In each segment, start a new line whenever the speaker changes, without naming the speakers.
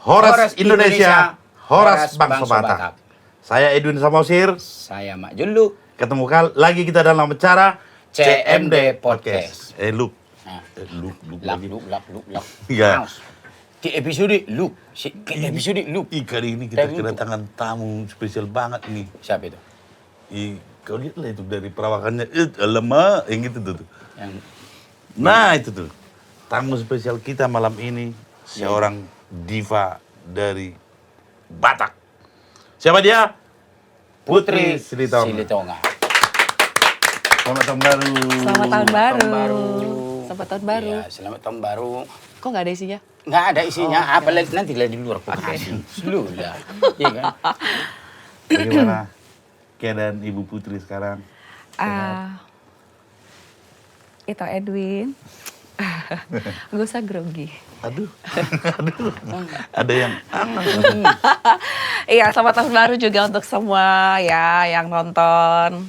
Horas Indonesia, Horas Bangsa Batak. Saya Edwin Samosir.
Saya Mak Julu.
Ketemu lagi kita dalam acara
CMD Podcast.
Luk.
Luk.
Iya.
Ke episode Luk.
Kali ini kita kedatangan tamu spesial banget nih.
Siapa itu?
Kau lihat lah itu dari perawakannya, lemah, yang gitu tuh. Nah itu tuh, tamu spesial kita malam ini seorang diva dari Batak. Siapa dia? Putri Silitonga. Selamat tahun baru.
Selamat tahun baru. Selamat tahun baru.
Iya, selamat tahun baru.
Kok nggak ada isinya?
Nggak ada isinya, apalagi nanti lah di luar kasih. Sudah. Iya kan?
Bagaimana keadaan Ibu Putri sekarang?
Itu Edwin. Gak usah grogi.
Aduh. Ada yang
Iya, selamat tahun baru juga untuk semua ya yang nonton.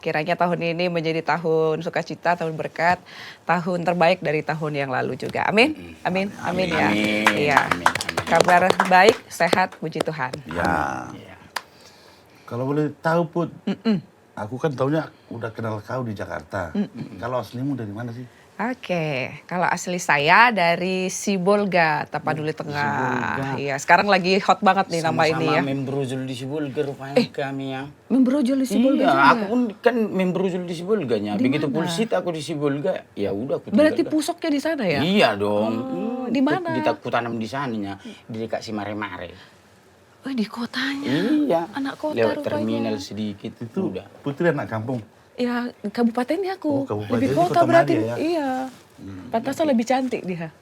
Kiranya tahun ini menjadi tahun sukacita, tahun berkat, tahun terbaik dari tahun yang lalu juga. Amin ya. Iya. Kabar baik, sehat, puji Tuhan.
Ya. Kalau boleh tahu Put, aku kan taunya udah kenal kau di Jakarta. Kalau aslimu dari mana sih?
Oke, kalau asli saya dari Sibolga, Tapanuli Tengah. Iya, sekarang lagi hot banget nih nama ini ya.
Sama-sama membrojol di Sibolga rupanya kami ya.
Membrojol di Sibolga
Iya,
juga?
aku pun kan membrojol di Sibolganya. Begitu pulsit aku di Sibolga, ya udah aku
Berarti
tinggal.
pusoknya di sana ya?
Iya dong.
Di mana?
Ku tanam di sananya, di dekat Simare-mare.
Oh, di kotanya.
Iya.
Anak kota
Lewat
rupanya.
terminal sedikit
Itu
udah.
Putri anak kampung.
Ya, kabupatennya aku.
Oh, kabupaten.
Lebih
Jadi
kota
kota
berarti.
Madia ya?
Iya. Pantasnya lebih cantik dia.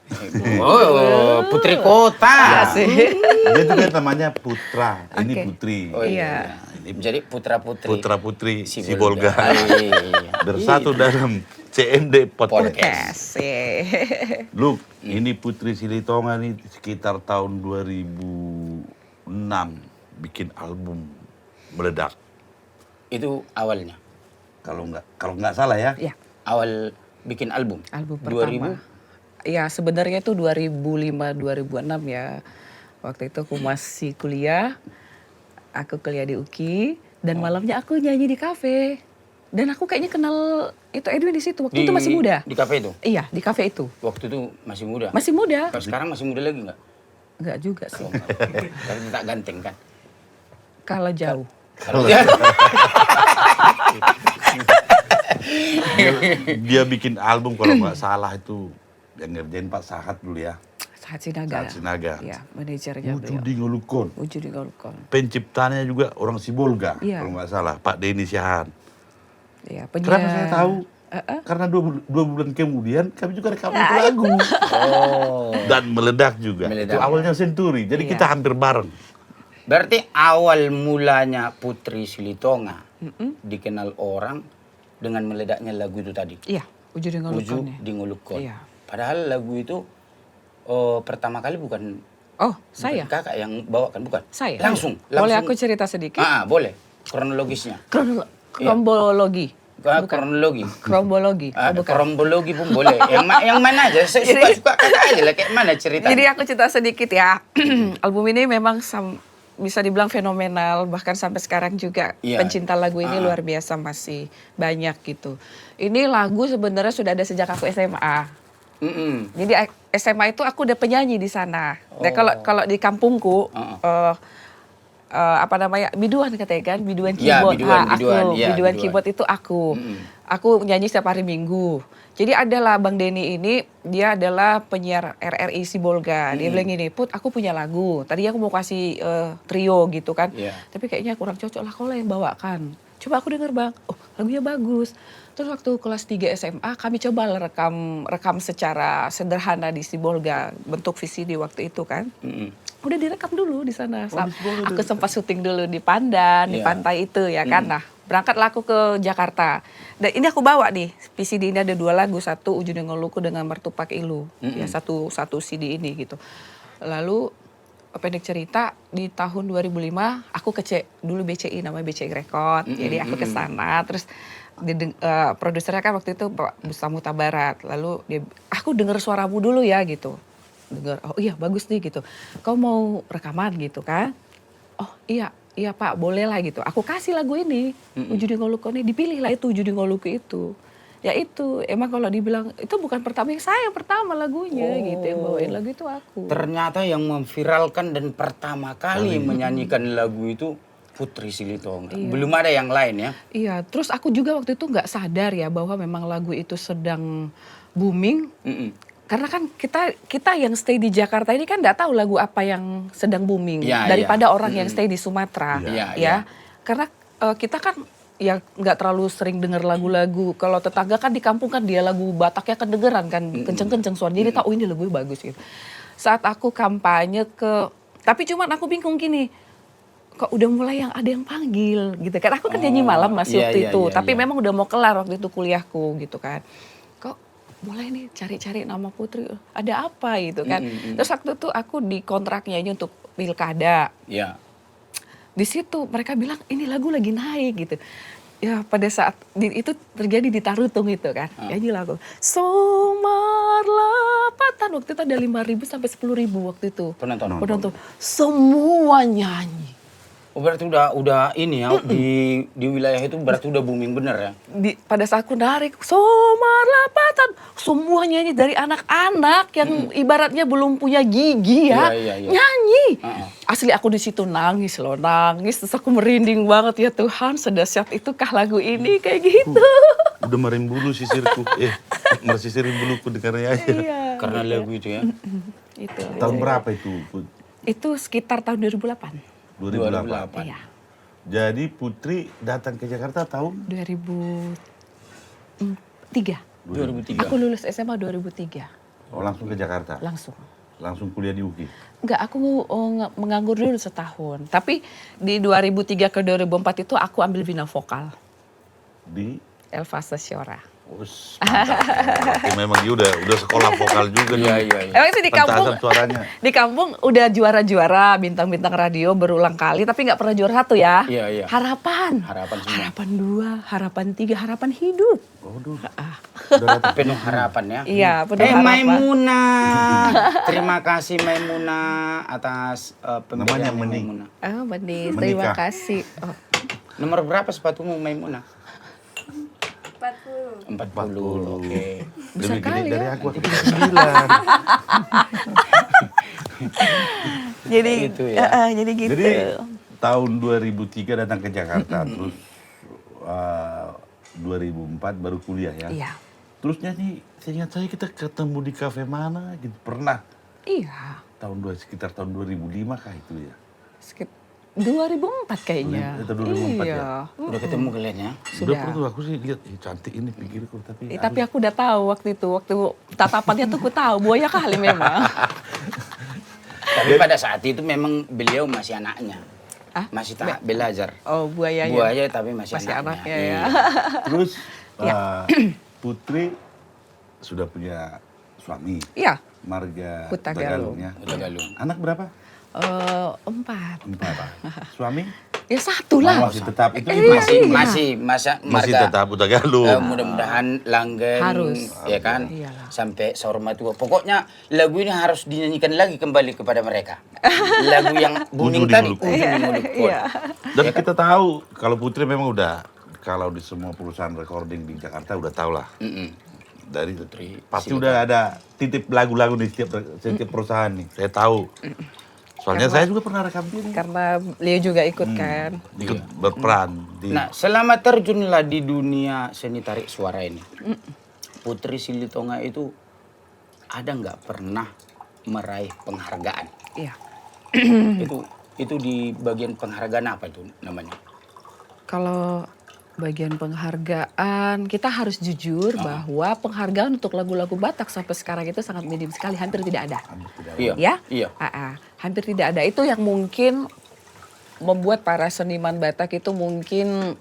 Oh, putri kota.
Iya sih.
Dia juga namanya Putra. Ini
Oke.
Putri.
Oh
Iya.
iya. Jadi putra-putri.
Putra-putri
Sibolga.
Sibolga.
Iya.
Bersatu dalam CMD Podcast.
Yes.
Lu, ini Putri Silitonga nih sekitar tahun 2006 bikin album meledak.
Itu awalnya.
Kalau nggak salah ya.
Ya,
Awal bikin album.
album
2000.
pertama. Ya, sebenarnya itu 2005-2006 ya. Waktu itu aku masih kuliah. Aku kuliah di UKI dan malamnya aku nyanyi di kafe. Dan aku kayaknya kenal itu Edwin di situ. Waktu itu masih muda.
Di kafe itu.
Iya, di kafe itu.
Waktu itu masih muda.
Masih muda.
Kalau sekarang masih muda lagi nggak?
Enggak juga sih.
Karena tak ganteng kan.
Kalau jauh.
Dia bikin album kalau nggak salah itu yang ngerjain Pak Sahat dulu ya.
Sahat Sinaga.
Sahat Sinaga.
Iya, manajernya beliau.
Wujudi Ngolukon.
Wujudi Ngolukon.
Penciptanya juga orang Sibolga
Iya.
kalau nggak salah, Pak Denny Syahan.
Iya,
Kenapa saya tahu? Karena dua bulan kemudian kami juga rekam itu lagu.
Oh.
Dan meledak juga.
Meledak.
Itu awalnya Senturi. Jadi
Iya.
kita hampir bareng.
Berarti awal mulanya Putri Silitonga dikenal orang dengan meledaknya lagu itu tadi.
Iya, Wujudi Ngolukon.
Uju
Ya.
di Ngolukon.
Iya.
Padahal lagu itu pertama kali bukan
Oh, saya.
kakak yang bawakan, bukan?
Saya.
Langsung.
Boleh aku cerita sedikit?
Boleh. Kronologisnya.
Krombologi.
Kronologi.
Krombologi.
Kronologi pun boleh. Yang mana aja. Saya suka kakak aja lah. Kayak mana ceritanya?
Jadi aku cerita sedikit ya. Album ini memang bisa dibilang fenomenal, bahkan sampai sekarang juga
Iya.
pencinta lagu ini luar biasa masih banyak gitu. Ini lagu sebenarnya sudah ada sejak aku SMA. Jadi SMA itu aku udah penyanyi di sana. Dan kalau di kampungku apa namanya, biduan katanya kan, biduan
Ya,
keyboard.
biduan
Keyboard itu aku. Aku nyanyi setiap hari Minggu. Jadi adalah Bang Denny ini, dia adalah penyiar RRI Sibolga. Dia bilang gini, Put, aku punya lagu. Tadi aku mau kasih trio gitu kan.
Iya.
Tapi kayaknya kurang cocok lah, kalau yang bawakan. Coba aku denger Bang, oh lagunya bagus. Terus waktu kelas 3 SMA kami coba rekam secara sederhana di Sibolga, bentuk VCD waktu itu kan. Udah direkam dulu di sana. Aku sempat syuting dulu di Pandan, di pantai itu ya kan. Nah, berangkatlah aku ke Jakarta. Dan ini aku bawa nih, VCD ini ada 2 lagu, satu Wujudi Ngoluku dengan Mertupak Ilu. Ya, satu CD ini gitu. Lalu pendek cerita di tahun 2005 aku ke dulu BCI, namanya BCI Record. Jadi aku ke sana terus produsernya kan waktu itu Pak Bustamu Tabarat. Lalu dia, aku denger suaramu dulu ya gitu. dengar, oh iya bagus nih gitu. Kau mau rekaman gitu kan? Oh iya Pak boleh lah gitu. Aku kasih lagu ini, Ujudi Ngoluku ini, dipilih lah itu Ujudi Ngoluku itu. Ya itu, emang kalau dibilang itu bukan pertama, saya pertama lagunya gitu, yang bawain lagu itu aku.
Ternyata yang memviralkan dan pertama kali menyanyikan lagu itu Putri Silitonga. Belum ada yang lain ya?
Iya, terus aku juga waktu itu nggak sadar ya bahwa memang lagu itu sedang booming. Karena kan kita yang stay di Jakarta ini kan nggak tahu lagu apa yang sedang booming daripada orang yang stay di Sumatera, ya. Karena kita kan ya nggak terlalu sering dengar lagu-lagu. Kalau tetangga kan di kampung kan dia lagu Bataknya kedengeran kan, kenceng-kenceng suara. Jadi tahu ini lagu bagus gitu. Saat aku kampanye tapi cuman aku bingung gini. Kok udah mulai ada yang panggil gitu kan. Aku kan nyanyi malam masih waktu itu. Tapi memang udah mau kelar waktu itu kuliahku gitu kan. Kok mulai nih cari-cari nama Putri. Ada apa gitu kan. Terus waktu itu aku di kontraknya ini untuk pilkada.
Iya.
Di situ mereka bilang ini lagu lagi naik gitu. Ya pada saat itu terjadi di Tarutung itu kan. Nyanyi lagu. Somarlapatan. Waktu itu ada 5.000 sampai 10.000 waktu itu. Penonton. Semua nyanyi.
Oh berarti udah ini ya di wilayah itu berarti udah booming bener ya?
Pada saat aku narik Somarlapatan, semua nyanyi dari anak-anak yang ibaratnya belum punya gigi ya, nyanyi. Asli aku di situ nangis terus aku merinding banget ya Tuhan, sedahsyat itukah lagu ini kayak gitu.
Udah merimbulu sisirku, mersisirin buluku dengarnya aja.
Karena lagu itu ya.
Itu.
Tahun berapa itu?
Itu sekitar tahun 2008.
2008.
Iya.
Jadi Putri datang ke Jakarta tahun
2003.
2003.
Aku lulus SMA 2003.
Oh, langsung ke Jakarta? Langsung kuliah di UGI?
Enggak, aku menganggur dulu setahun. Tapi di 2003 ke 2004 itu aku ambil bina vokal.
Di?
Elva Sasiora.
Berarti memang dia udah sekolah vokal juga nih.
Iya.
Emang itu
suaranya.
Di kampung udah juara-juara bintang-bintang radio berulang kali tapi nggak pernah juara satu ya.
Iya.
Harapan
semua.
Harapan 2, harapan 3, harapan hidup.
Waduh.
Penuh harapan ya.
Iya, penuh harapan.
Maimunah. Terima kasih Maimunah atas
Namanya
pemberian
Meni.
Oh, Benis, terima kasih. Oh.
Nomor berapa sepatumu Maimunah? 40. Oke.
Besar
Lebih
kali
gede dari
ya.
aku 9.
Jadi
Gitu ya.
jadi gitu.
Jadi tahun 2003 datang ke Jakarta, terus 2004 baru kuliah ya.
Iya.
Terus nyanyi, seingat saya kita ketemu di kafe mana gitu, pernah.
Iya.
Sekitar tahun 2005 kah itu ya?
2004 kayaknya.
Itu 2004
iya.
ya?
Udah ketemu kalian ya?
Udah pernah aku sih lihat, cantik ini pikirku tapi.
Tapi aku udah tahu waktu tatapannya tuh aku tahu buaya kali memang.
Tapi pada saat itu memang beliau masih anaknya. Masih tak belajar.
Oh, buayanya.
Buaya tapi masih anaknya.
Ya.
Iya.
Terus Putri sudah punya suami.
Iya.
Marga
Hutagalung.
ya.
Hutagalung.
Anak berapa?
4.
4. Suami?
Ya 1 lah.
Masih tetap itu
Masih
masih
marga.
tetap Hutagalung.
Mudah-mudahan langgeng
Harus.
ya kan
Iyalah.
sampai sorma tua. Pokoknya lagu ini harus dinyanyikan lagi kembali kepada mereka. Lagu yang booming
Ujudi
tadi.
Ngoluku.
Ujudi Ngoluku.
Iya.
Dan kita tahu kalau Putri memang udah, kalau di semua perusahaan recording di Jakarta udah tahu lah. Dari
Putri
pasti udah ada titip lagu-lagu di setiap perusahaan nih. Saya tahu. Soalnya saya juga pernah rekam diri.
Karena beliau juga ikut kan.
Ikut berperan di.
Nah, selama terjunlah di dunia seni tarik suara ini, Putri Silitonga itu ada nggak pernah meraih penghargaan?
Iya.
itu di bagian penghargaan apa itu namanya?
Kalau bagian penghargaan, kita harus jujur bahwa penghargaan untuk lagu-lagu Batak sampai sekarang itu sangat minim sekali, hampir tidak ada.
Iya.
Ya?
Iya.
Hampir tidak ada. Itu yang mungkin membuat para seniman Batak itu mungkin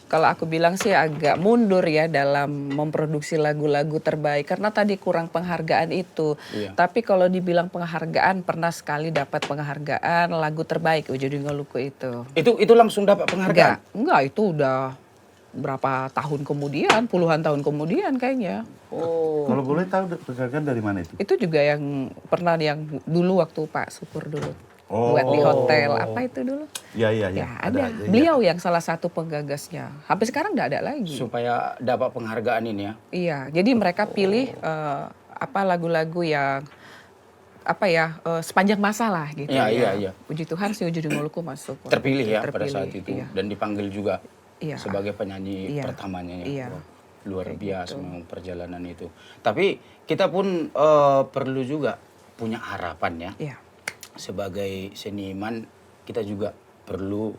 kalau aku bilang sih agak mundur ya dalam memproduksi lagu-lagu terbaik karena tadi kurang penghargaan itu.
Iya.
Tapi kalau dibilang penghargaan, pernah sekali dapat penghargaan lagu terbaik Ujudi Ngoluku itu.
Itu langsung dapat penghargaan.
Enggak, itu udah berapa tahun kemudian, puluhan tahun kemudian kayaknya.
Oh.
Kalau boleh tahu pergerakan dari mana itu?
Itu juga yang pernah yang dulu waktu Pak Syukur dulu
Oh.
buat di hotel. Apa itu dulu?
Iya, iya, iya.
Ya, ada. Beliau yang salah satu penggagasnya. Sampai sekarang nggak ada lagi.
Supaya dapat penghargaan ini ya.
Iya, jadi mereka pilih lagu-lagu yang sepanjang masa lah gitu.
Iya,
ya.
iya.
Puji Tuhan si Ujudi Ngoluku masuk.
Terpilih ya pada
Terpilih,
saat itu
iya.
dan dipanggil juga
Iya.
sebagai penyanyi
Iya.
pertamanya ya.
Iya.
Wah, luar
Kayak
biasa
gitu.
memang perjalanan itu. Tapi kita pun perlu juga punya harapan ya.
Iya.
Sebagai seniman kita juga perlu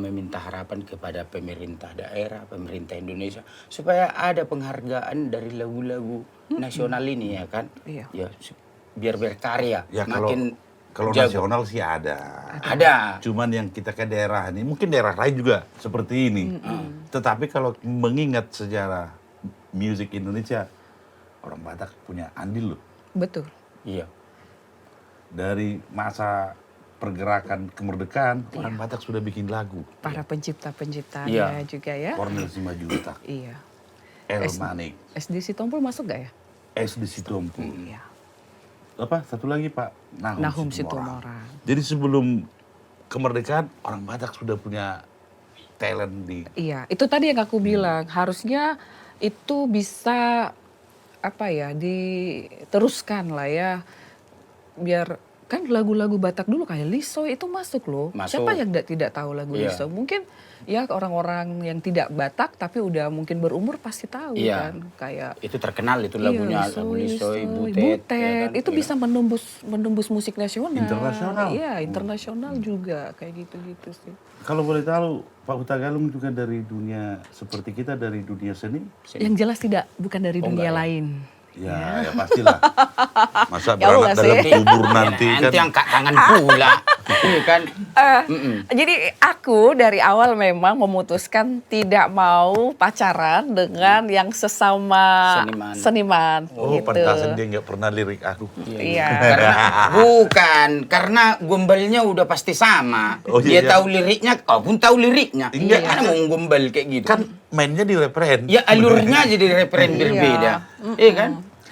meminta harapan kepada pemerintah daerah, pemerintah Indonesia supaya ada penghargaan dari lagu-lagu nasional ini ya kan.
Iya.
Ya biar berkarya.
Ya kalau
jago.
nasional sih ada.
Ada.
Cuman yang kita ke daerah ini, mungkin daerah lain juga seperti ini. Tetapi kalau mengingat sejarah musik Indonesia, orang Batak punya andil loh.
Betul.
Iya.
Dari masa pergerakan kemerdekaan, orang Batak sudah bikin lagu.
Para pencipta-penciptanya
Iya.
juga ya.
Cornel Simanjuntak,
Iya.
El Manik,
SD Sitompul masuk gak ya?
SD Sitompul.
Iya.
Apa? Satu lagi Pak,
Nahum
Situmorang.
Situmorang.
Jadi sebelum kemerdekaan, orang Batak sudah punya talent di...
Iya, itu tadi yang aku bilang. Harusnya itu bisa diteruskan lah ya. Biar kan lagu-lagu Batak dulu kayak Lisoy itu masuk loh.
Masuk.
Siapa yang tidak tahu lagu
Iya.
Lisoy? Mungkin ya orang-orang yang tidak Batak tapi udah mungkin berumur pasti tahu
Iya.
kan. Kayak
Itu terkenal itu lagunya,
iya,
lagu Lisoy, Butet.
Butet.
ya kan?
Itu
Iya.
bisa menembus musik nasional.
Internasional.
Iya, internasional juga kayak gitu-gitu sih.
Kalau boleh tahu, Pak Hutagalung juga dari dunia seperti kita, dari dunia seni?
Yang jelas bukan dari dunia
enggak ya?
lain.
Ya, ya pastilah. Masa
Ya
beranak
Allah
dalam
sih.
kubur nanti kan.
Nanti angkat tangan pula. Iya kan?
Jadi aku dari awal memang memutuskan tidak mau pacaran dengan yang sesama seniman.
Oh,
gitu.
pantasan dia nggak pernah lirik aku.
Iya.
Karena gombalnya udah pasti sama.
Oh,
Dia
iya, iya.
tahu liriknya, kau pun tahu liriknya.
Iya.
Kan mau gombal kayak gitu.
Kan mainnya di referen.
Ya alurnya jadi referen berbeda. Iya kan?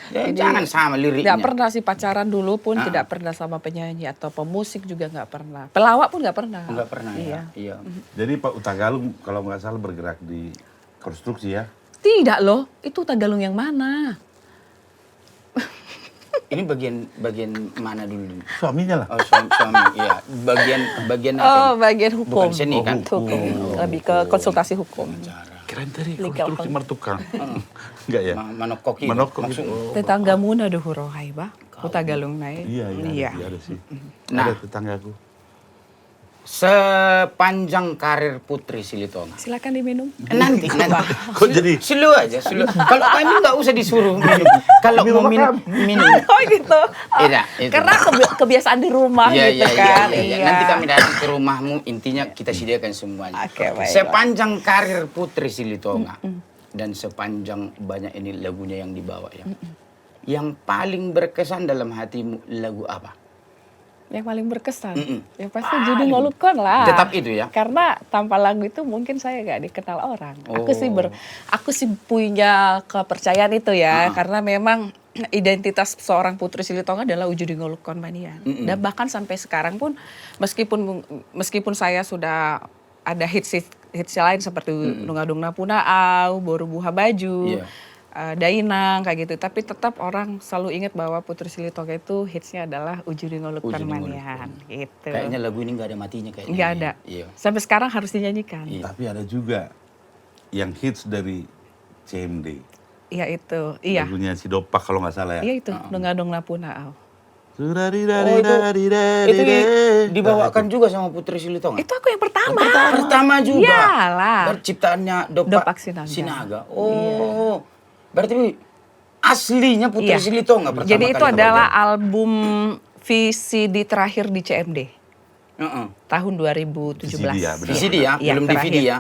Ya,
Jadi,
jangan sama liriknya.
Tidak pernah sih pacaran dulu pun tidak pernah sama penyanyi atau pemusik juga nggak pernah. Pelawak pun nggak pernah.
Enggak pernah
Iya.
ya. Iya.
Jadi Pak Hutagalung kalau nggak salah bergerak di konstruksi ya.
Tidak loh, itu Tagalung yang mana?
Ini bagian mana dulu?
Suaminya lah.
Oh, suami. Iya. Bagian apa?
Oh, bagian hukum.
Bukan seni kan?
Hukum. Lebih ke konsultasi hukum.
Keren tadi
Legal
konstruksi mertukang. Enggak ya?
Manokok itu.
Manokok itu.
Maksud-
Oh.
Tetanggamu na duhurohay ba? Tagalung na
Iya, iya, ada sih.
Nah.
Ada tetanggaku.
Sepanjang karir Putri Silitonga.
Silakan diminum.
Nanti.
Kok jadi
Slow aja, slow. Kalau kami nggak usah disuruh minum. Kalau mau minum.
Oh gitu.
Iya, itu.
Karena kebiasaan di rumah
Iya,
gitu
iya,
kan.
iya, iya. Nanti kami datang ke rumahmu, intinya kita sediakan semuanya.
Oke, baik.
Sepanjang karir Putri Silitonga dan sepanjang banyak ini lagunya yang dibawa ya. Yang paling berkesan dalam hatimu lagu apa?
Yang paling berkesan.
Mm-mm.
Ya pasti Judi Ngolukon lah.
Tetap itu ya?
Karena tanpa lagu itu mungkin saya gak dikenal orang.
Oh.
Aku sih punya kepercayaan itu ya. Karena memang identitas seorang Putri Silitonga adalah Ujudi Ngolukon Manian. Dan bahkan sampai sekarang pun meskipun saya sudah ada hits lain seperti Nungadungna Punaau, Boru Buha Baju,
Iya.
Dainang kayak gitu, tapi tetap orang selalu ingat bahwa Putri Silitonga itu hitsnya adalah Ujudi Ngolukon
Ujudi
Manian gitu.
Kayaknya lagu ini nggak ada matinya kayaknya.
Nggak ada.
Iya.
Sampai sekarang harus dinyanyikan.
Iya.
tapi ada juga yang hits dari CMD.
Iya itu, iya.
Lagunya si Dopak kalau nggak salah ya.
Iya itu, Nungadungna Punaau.
Itu dibawakan juga sama Putri Silitonga.
Itu aku yang pertama.
Pertama juga.
Iyalah.
Ciptaannya
Dopak Sinaga.
Sinaga. Oh. Berarti aslinya Putri
Iya.
Silitonga pertama
Jadi itu
kali
adalah
kebagian.
album VCD terakhir di CMD
Heeh.
tahun 2017.
VCD ya, benar.
VCD ya,
Iya,
belum
terakhir.
DVD ya.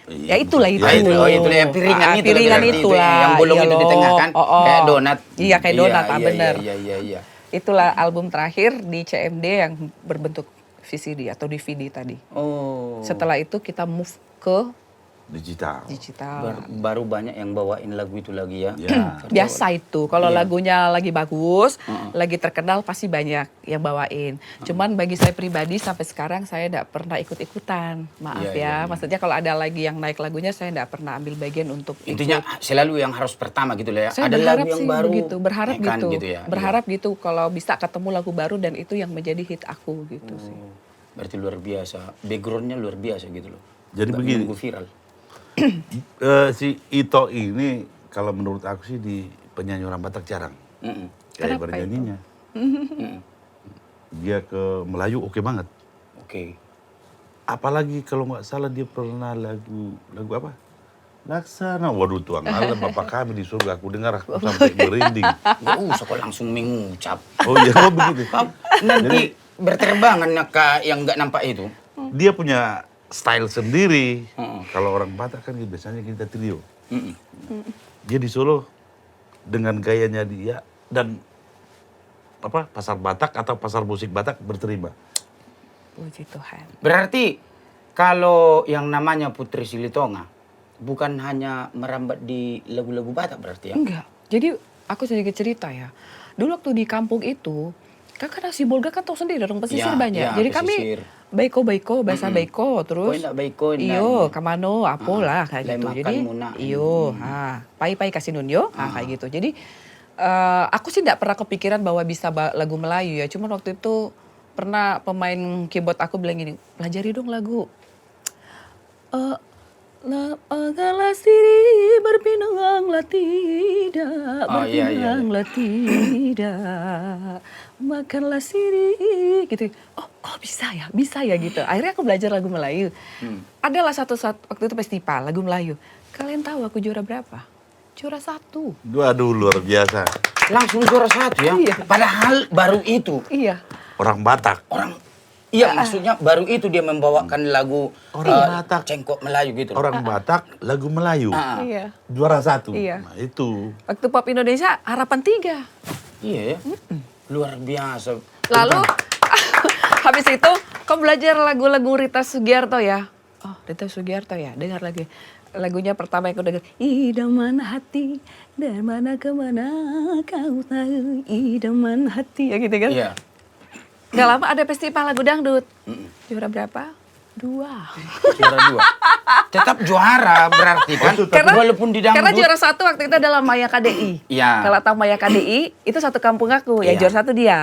Ya itulah itu.
Ya,
Oh itu ya piringan itu.
Piringan
berarti
itu lah.
Yang bolong
Iya
itu di
loh.
tengah kan.
Oh.
Kayak donat.
Iya kayak donat, bener.
Iya.
Itulah album terakhir di CMD yang berbentuk VCD atau DVD tadi.
Oh.
Setelah itu kita move ke
Digital.
Baru banyak yang bawain lagu itu lagi ya.
Ya.
Biasa itu, kalau
Iya.
lagunya lagi bagus, lagi terkenal pasti banyak yang bawain. Cuman bagi saya pribadi sampai sekarang saya tidak pernah ikut-ikutan. Maaf
Iya, iya, iya.
Maksudnya kalau ada lagi yang naik lagunya saya tidak pernah ambil bagian untuk
Intinya
ikut.
selalu yang harus pertama gitu lah ya.
Saya
Ada
berharap
lagu yang
sih
baru.
begitu, berharap
kan,
gitu.
ya.
Berharap gitu kalau bisa ketemu lagu baru dan itu yang menjadi hit aku gitu sih.
Iya. Berarti luar biasa. Backgroundnya luar biasa gitu loh.
Jadi
Nggak
begini.
nunggu viral.
Si Ito ini kalau menurut aku sih di penyanyi orang Batak jarang.
Mm-mm.
Kayak
Kenapa
bernyanyinya.
Mm-mm.
Dia ke Melayu oke banget.
Oke.
Apalagi kalau nggak salah dia pernah lagu apa? Laksana. Waduh tuang Allah Bapak kami di surga. Aku dengar aku sampai merinding.
Gak usah kok langsung mengucap.
Oh iya, oh begitu.
Nanti berterbangan ke yang nggak nampak itu.
Dia punya style sendiri.
Mm-mm.
Kalau orang Batak kan biasanya kita trio.
Mm-mm.
Dia di Solo dengan gayanya dia dan apa pasar Batak atau pasar musik Batak berterima.
Puji Tuhan.
Berarti kalau yang namanya Putri Silitonga bukan hanya merambat di lagu-lagu Batak berarti ya?
Enggak. Jadi aku sedikit cerita ya. Dulu waktu di kampung itu, kan karena si Bolga kan tahu sendiri dong pesisir
Ya,
banyak.
ya,
Jadi
pesisir.
kami baiko bahasa baiko terus.
Kau ndak baiko, ndak
Iyo,
ini.
kamano, apo lah kayak
Lai
gitu.
makan
Jadi
muna.
iyo, pai kasih nun yo, kayak gitu. Jadi aku sih tidak pernah kepikiran bahwa bisa lagu Melayu ya. Cuma waktu itu pernah pemain keyboard aku bilang gini, pelajari dong lagu. Apagalah siri berpinanglah tidak,
Oh, iya, iya, iya.
berpinanglah tidak, makanlah siri gitu. Oh bisa ya gitu. Akhirnya aku belajar lagu Melayu. Adalah satu saat waktu itu festival lagu Melayu. Kalian tahu aku juara berapa? Juara 1.
Waduh luar biasa.
Langsung juara 1 ya?
Iya.
Padahal baru itu.
Iya.
Orang Batak.
Iya maksudnya baru itu dia membawakan lagu
Orang Batak.
Cengkok Melayu gitu.
Orang Batak lagu Melayu.
Iya.
Juara 1.
Iya.
Nah itu.
Waktu Pop Indonesia harapan 3.
Iya ya. Luar biasa.
Lalu habis itu kau belajar lagu-lagu Rita Sugiarto ya? Oh Rita Sugiarto ya, dengar lagi. Lagunya pertama yang aku dengar, idaman hati dan mana kemana kau tahu idaman hati ya gitu kan?
Iya.
Gak lama ada festival lagu dangdut. Juara berapa? 2.
Juara 2. Tetap juara berarti kan? Walaupun di dangdut.
Karena juara 1 waktu itu adalah Maya KDI.
Iya.
Kalau tahu Maya KDI itu satu kampung aku, ya
Iya.
juara 1 dia.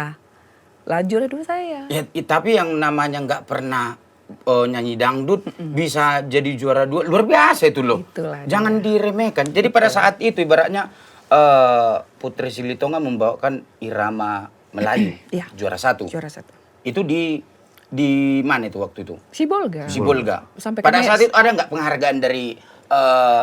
Lah juara 2 saya.
Ya, tapi yang namanya nggak pernah nyanyi dangdut bisa jadi juara 2 luar biasa itu loh.
Itulah
Jangan diremehkan. Jadi pada saat itu ibaratnya Putri Silitonga membawakan irama Melayu
Iya.
juara 1.
Juara 1.
Itu di mana itu waktu itu?
Si Bolga.
Sibolga.
Sampai
Pada
ke
saat itu ada nggak penghargaan dari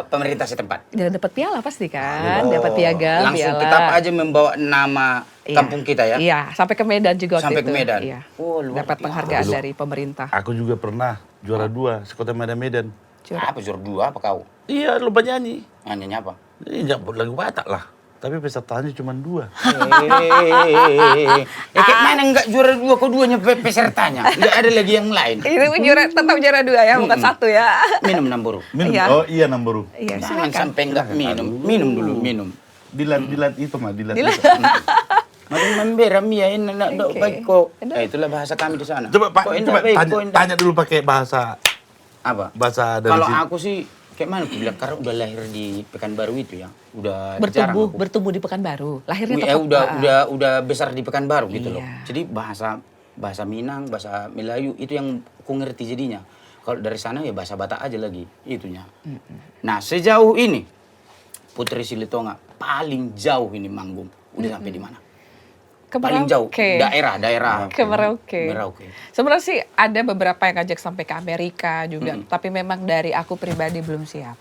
pemerintah setempat?
Ya dapat piala pasti kan, dapat piagam,
Langsung
piala.
tetap aja membawa nama
Iya.
kampung kita ya?
Iya, sampai ke Medan juga waktu
Sampai
itu.
ke Medan?
Iya.
Oh, luar
dapat
biasa.
penghargaan
Dulu.
dari pemerintah.
Aku juga pernah juara 2 sekota Medan.
Apa juara 2 apa kau?
Iya lupa nyanyi.
Nyanyi apa?
Ini lagu Batak lah. Tapi pesertanya cuma 2.
Kayak mana enggak juara 2 kok 2-nya pesertanya? Enggak ada lagi yang lain.
Itu juara tetap juara 2 ya, bukan 1 ya.
Minum Namburu.
Minum.
Iya.
Oh iya Namboru.
Iya,
Jangan
silakan.
sampai enggak minum. Minum dulu, minum.
Dilat itu mah, dilat.
Madung memberam ya ini nak dok
Oke.
baik kok. Itulah bahasa kami di sana.
Coba Pak,
Kok
coba
indah baik, kok indah.
tanya dulu pakai bahasa
Apa?
dari
Kalau
sini.
aku sih kayak mana aku bilang karena udah lahir di Pekanbaru itu ya. Udah jarang aku.
Bertumbuh di Pekanbaru. Lahirnya
Ya,
tetap
udah besar di Pekanbaru gitu loh.
Iya.
Jadi bahasa Minang, bahasa Melayu itu yang aku ngerti jadinya. Kalau dari sana ya bahasa Batak aja lagi itunya. Nah, sejauh ini Putri Silitonga paling jauh ini manggung. Udah sampai di mana?
ke
Paling jauh
Merauke.
daerah.
Ke Merauke.
Merauke.
Sebenarnya sih ada beberapa yang ngajak sampai ke Amerika juga, tapi memang dari aku pribadi belum siap.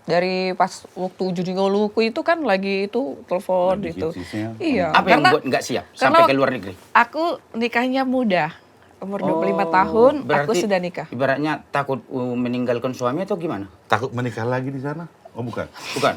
Dari pas waktu Judi Ngoluku itu kan lagi itu telepon
Lagi
gitu.
hitsnya.
Iya.
Apa yang buat nggak siap sampai ke luar negeri?
Aku nikahnya muda. Umur 25 tahun aku
berarti
sudah nikah.
Ibaratnya takut meninggalkan suami atau gimana?
Takut menikah lagi di sana? Oh bukan.
Bukan.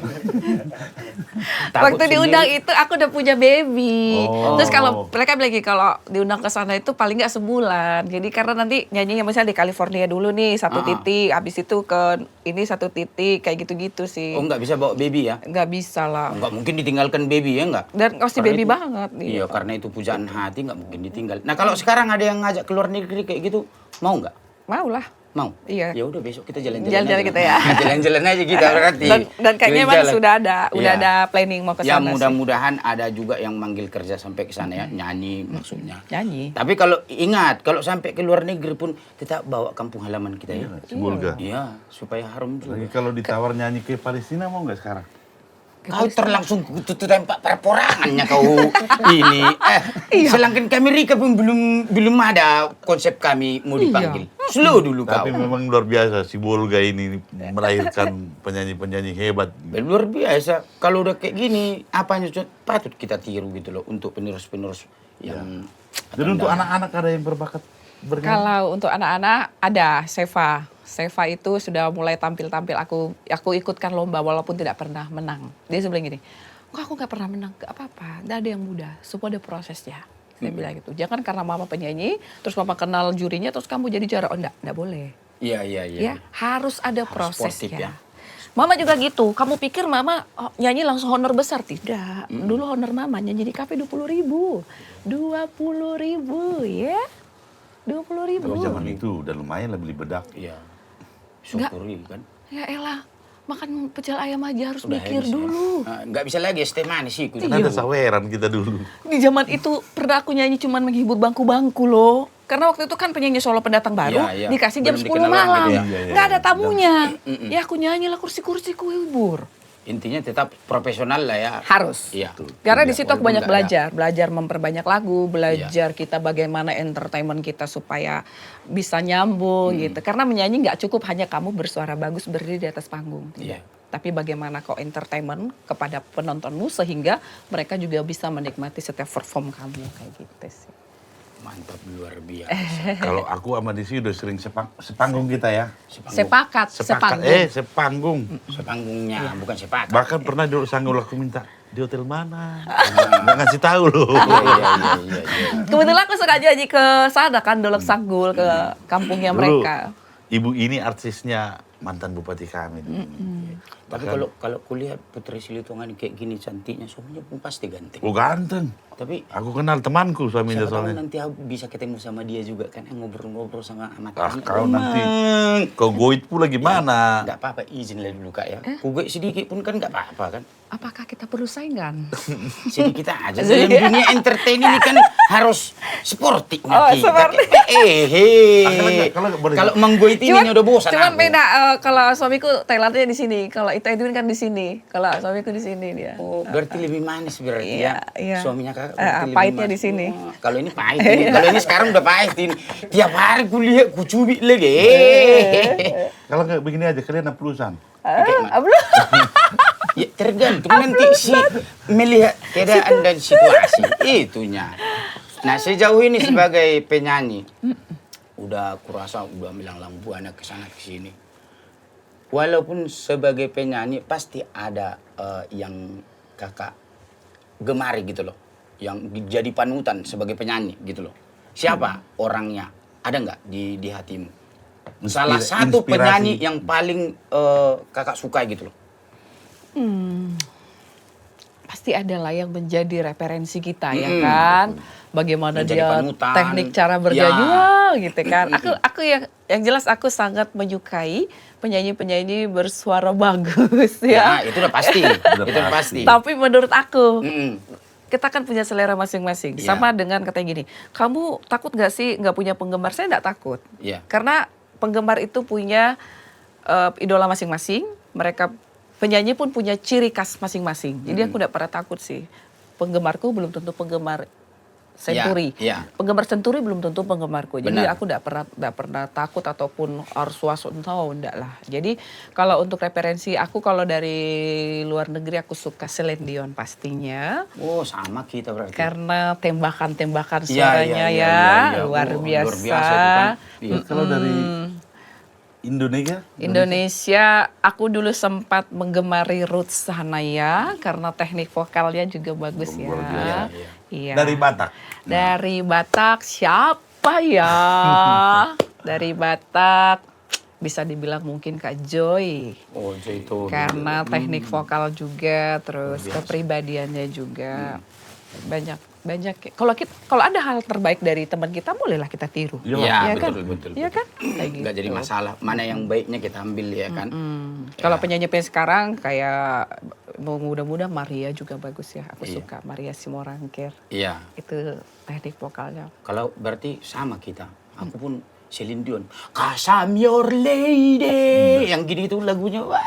Takut
Waktu diundang itu aku udah punya baby.
Oh.
Terus kalau mereka bilang gini, kalau diundang ke sana itu paling nggak sebulan. Jadi karena nanti nyanyinya misalnya di California dulu nih satu titik, habis itu ke ini satu titik, kayak gitu-gitu sih.
Oh nggak bisa bawa baby ya?
Nggak bisa lah.
Nggak mungkin ditinggalkan baby ya nggak?
Dan masih
Karena
baby
itu-
banget.
Iya, karena itu pujaan hati nggak mungkin ditinggal. Nah kalau sekarang ada yang ngajak keluar negeri kayak gitu, mau nggak?
Mau lah.
Mau?
Iya.
Ya udah besok kita jalan-jalan.
Jalan-jalan
aja.
kita ya.
Jalan-jalan aja kita berarti.
Dan kayaknya memang
Jalan.
sudah
Iya.
ada planning mau ke
Ya
sana sih.
mudah-mudahan ada juga yang manggil kerja sampai ke sana ya, nyanyi maksudnya.
Nyanyi.
Tapi kalau ingat, kalau sampai ke luar negeri pun tetap bawa kampung halaman kita ya.
Si Bulga.
Iya, supaya harum juga.
Lagi kalau ditawar nyanyi ke Palestina mau nggak sekarang?
Kau terlangsung tempat perporangannya kau ini. Sedangkan ke Amerika pun belum ada konsep kami mau dipanggil. Slow dulu
Tapi
kau.
memang luar biasa si Bulga ini melahirkan penyanyi-penyanyi hebat.
Luar biasa. Kalau udah kayak gini, apanya patut kita tiru gitu loh untuk penerus-penerus yang
Dan untuk anak-anak ada yang berbakat bernyanyi?
Kalau untuk anak-anak ada Seva. Seva itu sudah mulai tampil-tampil. Aku ikutkan lomba walaupun tidak pernah menang. Dia bilang gini, kok aku nggak pernah menang? Gak apa-apa, tidak ada yang mudah. Semua ada prosesnya. Saya bilang gitu. Jangan karena mama penyanyi, terus mama kenal jurinya, terus kamu jadi juara. Oh enggak boleh.
Iya.
Ya, harus ada
sportif
prosesnya.
ya.
Mama juga gitu. Kamu pikir mama nyanyi langsung honor besar? Tidak. Dulu honor mama nyanyi di kafe 20.000. 20.000 ya. 20.000.
Tapi zaman itu udah lumayan lah beli bedak.
Iya. Syukuri kan.
Ya elah, makan pecel ayam aja harus
Udah
mikir
habis ya.
dulu.
Nah, nggak bisa lagi es teh manis sih.
Kan ada saweran kita dulu.
Di zaman itu pernah aku nyanyi cuman menghibur bangku-bangku loh. Karena waktu itu kan penyanyi solo pendatang baru,
Iya, iya.
dikasih jam
Belum
10
dikenal orang
malam.
gitu ya.
Iya, iya,
Nggak ada
iya.
tamunya. Ya aku nyanyi lah kursi-kursi ku hibur.
Intinya tetap profesional lah ya.
Harus.
Iya.
Karena di situ aku
Walaupun
banyak
nggak ada.
belajar memperbanyak lagu, belajar kita bagaimana entertainment kita supaya bisa nyambung gitu. Karena menyanyi nggak cukup hanya kamu bersuara bagus berdiri di atas panggung.
Iya.
Tapi bagaimana kau entertainment kepada penontonmu sehingga mereka juga bisa menikmati setiap perform kamu kayak gitu sih.
Mantap, luar biasa.
Kalau aku sama Desi udah sering sepanggung kita ya.
Sepakat, sepanggung.
Sepanggung.
Sepanggungnya, bukan sepakat.
Bahkan pernah dulu Sanggul aku minta di hotel mana. Nggak ngasih tahu loh.
Iya.
Kebetulan aku suka nyanyi ke sana kan, Dolok Sanggul, ke kampungnya
Dulu,
mereka.
ibu ini artisnya mantan bupati kami.
Tapi kalau kulihat Putri Silitongan kayak gini cantiknya, suaminya pun pasti ganteng.
Oh ganteng.
Tapi
Aku kenal temanku suaminya
siapa tahu
soalnya.
nanti aku bisa ketemu sama dia juga kan, ngobrol-ngobrol sama anak
Ah kau nanti, kau goit pula
Ya.
gimana?
Nggak apa-apa, izin lah dulu kak ya. Kugoy sedikit pun kan nggak apa-apa kan.
Apakah kita perlu saingan?
Sedikit aja. Dalam dunia entertain ini kan harus sportif
Oh,
kita.
sportif.
Kalau nggak boleh.
Kalau menggoit ini udah bosan.
Cuman
aku.
beda kalau suamiku Thailandnya di sini, kalau itu Edwin kan di sini. Kalau suamiku di sini dia.
Oh, berarti lebih manis berarti
Iya,
ya.
iya.
Suaminya kakak berarti lebih
pahitnya
manis.
di sini.
Oh, kalau ini pahit ini. Kalau ini sekarang udah pahit ini. Tiap hari kulihat ku cubit lagi.
Kalau nggak begini aja kalian aplusan.
Belum.
Ya tergantung nanti si melihat keadaan dan situasi itunya. Nah sejauh ini sebagai penyanyi, udah kurasa udah bilang lampu anak kesana kesini. Walaupun sebagai penyanyi pasti ada yang kakak gemari gitu loh, yang jadi panutan sebagai penyanyi gitu loh. Siapa orangnya? Ada nggak di hatimu? Salah satu
Inspirasi.
penyanyi yang paling kakak suka gitu loh.
Pasti ada lah yang menjadi referensi kita ya kan. Bagaimana
Menjadi
dia
panutan.
teknik cara bernyanyi
Ya.
wah, gitu kan. Aku yang jelas aku sangat menyukai penyanyi-penyanyi bersuara bagus
Ya,
ya.
itu udah pasti. Itu udah pasti.
Tapi menurut aku
Mm-mm.
kita kan punya selera masing-masing.
Iya.
Sama dengan katanya gini, kamu takut gak sih nggak punya penggemar? Saya nggak takut.
Iya.
Karena penggemar itu punya idola masing-masing. Mereka penyanyi pun punya ciri khas masing-masing. Jadi aku nggak pernah takut sih. Penggemarku belum tentu penggemar Senturi.
Iya.
Penggemar Senturi belum tentu penggemarku. Jadi
Benar.
aku nggak pernah takut ataupun harus waspada, enggak lah. Jadi kalau untuk referensi aku kalau dari luar negeri aku suka Celine Dion pastinya.
Oh, sama kita berarti.
Karena tembakan-tembakan
Iya,
suaranya
iya,
ya
iya.
luar
Oh,
biasa.
luar biasa itu kan. Iya.
Kalau dari
Indonesia, aku dulu sempat menggemari Ruth Sahanaya karena teknik vokalnya juga bagus ya.
Luar biasa.
Iya.
Dari Batak.
Dari Batak siapa ya? Dari Batak bisa dibilang mungkin Kak Joy.
Oh, itu.
Karena teknik vokal juga, terus kepribadiannya juga banyak. Kalau ada hal terbaik dari teman kita, bolehlah kita tiru.
Iya,
Iya kan?
betul.
Iya kan? Kayak gitu.
Nggak jadi masalah. Mana yang baiknya kita ambil ya kan.
Kalau penyanyi-penyanyi sekarang kayak mudah-mudahan Maria juga bagus ya. Aku
Iya.
suka Maria Simorangkir.
Iya.
Itu teknik vokalnya.
Kalau berarti sama kita. Aku pun Celine Dion. Cause I'm your lady. Yang gini itu lagunya. Wah.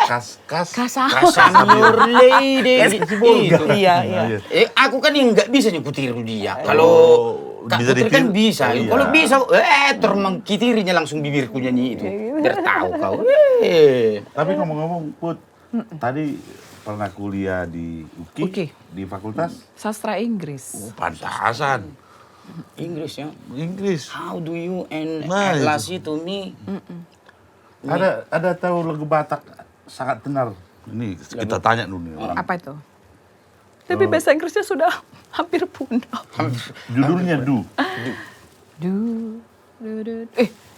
Kas.
Cause I'm your lady. Itu.
Iya.
Aku kan yang nggak bisa nyekutiru dia. Kalau Kak
bisa
Putri kan
ditiru.
bisa.
Oh, iya.
Kalau bisa, termengkitirinya langsung bibirku nyanyi itu. Biar tahu kau.
Tapi ngomong-ngomong, Put, tadi pernah kuliah di UKI,
UKI.
di fakultas
Sastra Inggris.
pantasan.
Inggris ya.
Inggris.
How do you and
Nah,
Atlas to me?
Ada tahu lagu Batak sangat tenar. Ini kita tanya dulu nih orang.
Apa itu? Tapi bahasa Inggrisnya sudah hampir punah.
Judulnya Du.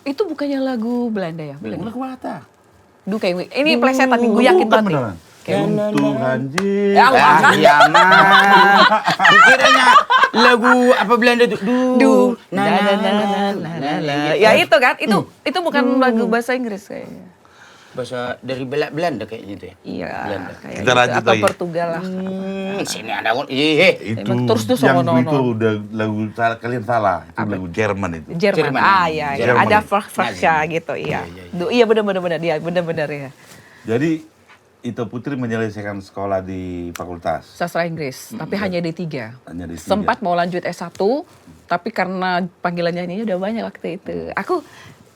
Itu bukannya lagu Belanda ya?
Lagu Batak.
Kayak ini plesetan gue yakin
Bukan
banget.
beneran. Untuk anjing.
Ya, bukan.
Iya mah. Kukiranya lagu apa Belanda itu?
Ya itu kan, itu bukan lagu bahasa Inggris kayaknya.
Bahasa dari Belanda kayaknya itu ya.
Iya,
Belanda.
kayak
Kita
gitu.
lanjut
Atau
lagi.
Portugal lah.
Sini ada
Itu
Emang terus tuh
yang
sono-sono.
itu udah lagu kalian salah. Itu lagu Jerman itu.
Jerman.
Jerman.
Iya.
Jerman.
Ada Fraksya gitu, iya. Iya benar-benar dia, benar-benar ya.
Jadi itu Putri menyelesaikan sekolah di fakultas.
Sastra Inggris, tapi hanya D3.
Hanya di
Sempat mau lanjut S1, tapi karena panggilan nyanyinya udah banyak waktu itu. Aku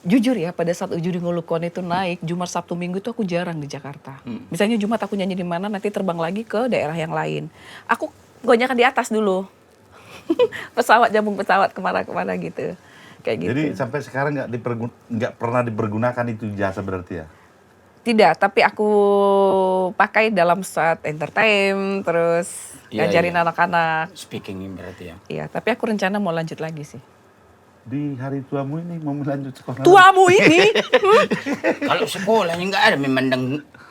jujur ya, pada saat Uju di Ngulukon itu naik, Jumat, Sabtu, Minggu itu aku jarang di Jakarta. Misalnya Jumat aku nyanyi di mana, nanti terbang lagi ke daerah yang lain. Aku gonjakan di atas dulu. Pesawat, jambung pesawat kemana-kemana gitu. Kayak gitu.
Jadi sampai sekarang nggak pernah dipergunakan itu jasa berarti ya?
Tidak, tapi aku pakai dalam saat entertain, terus
Iya,
ngajarin
iya.
anak-anak.
Speaking berarti ya.
Iya, tapi aku rencana mau lanjut lagi sih.
Di hari tuamu ini mau melanjut sekolah?
Tuamu ini?
Kalau sekolahnya nggak ada memandang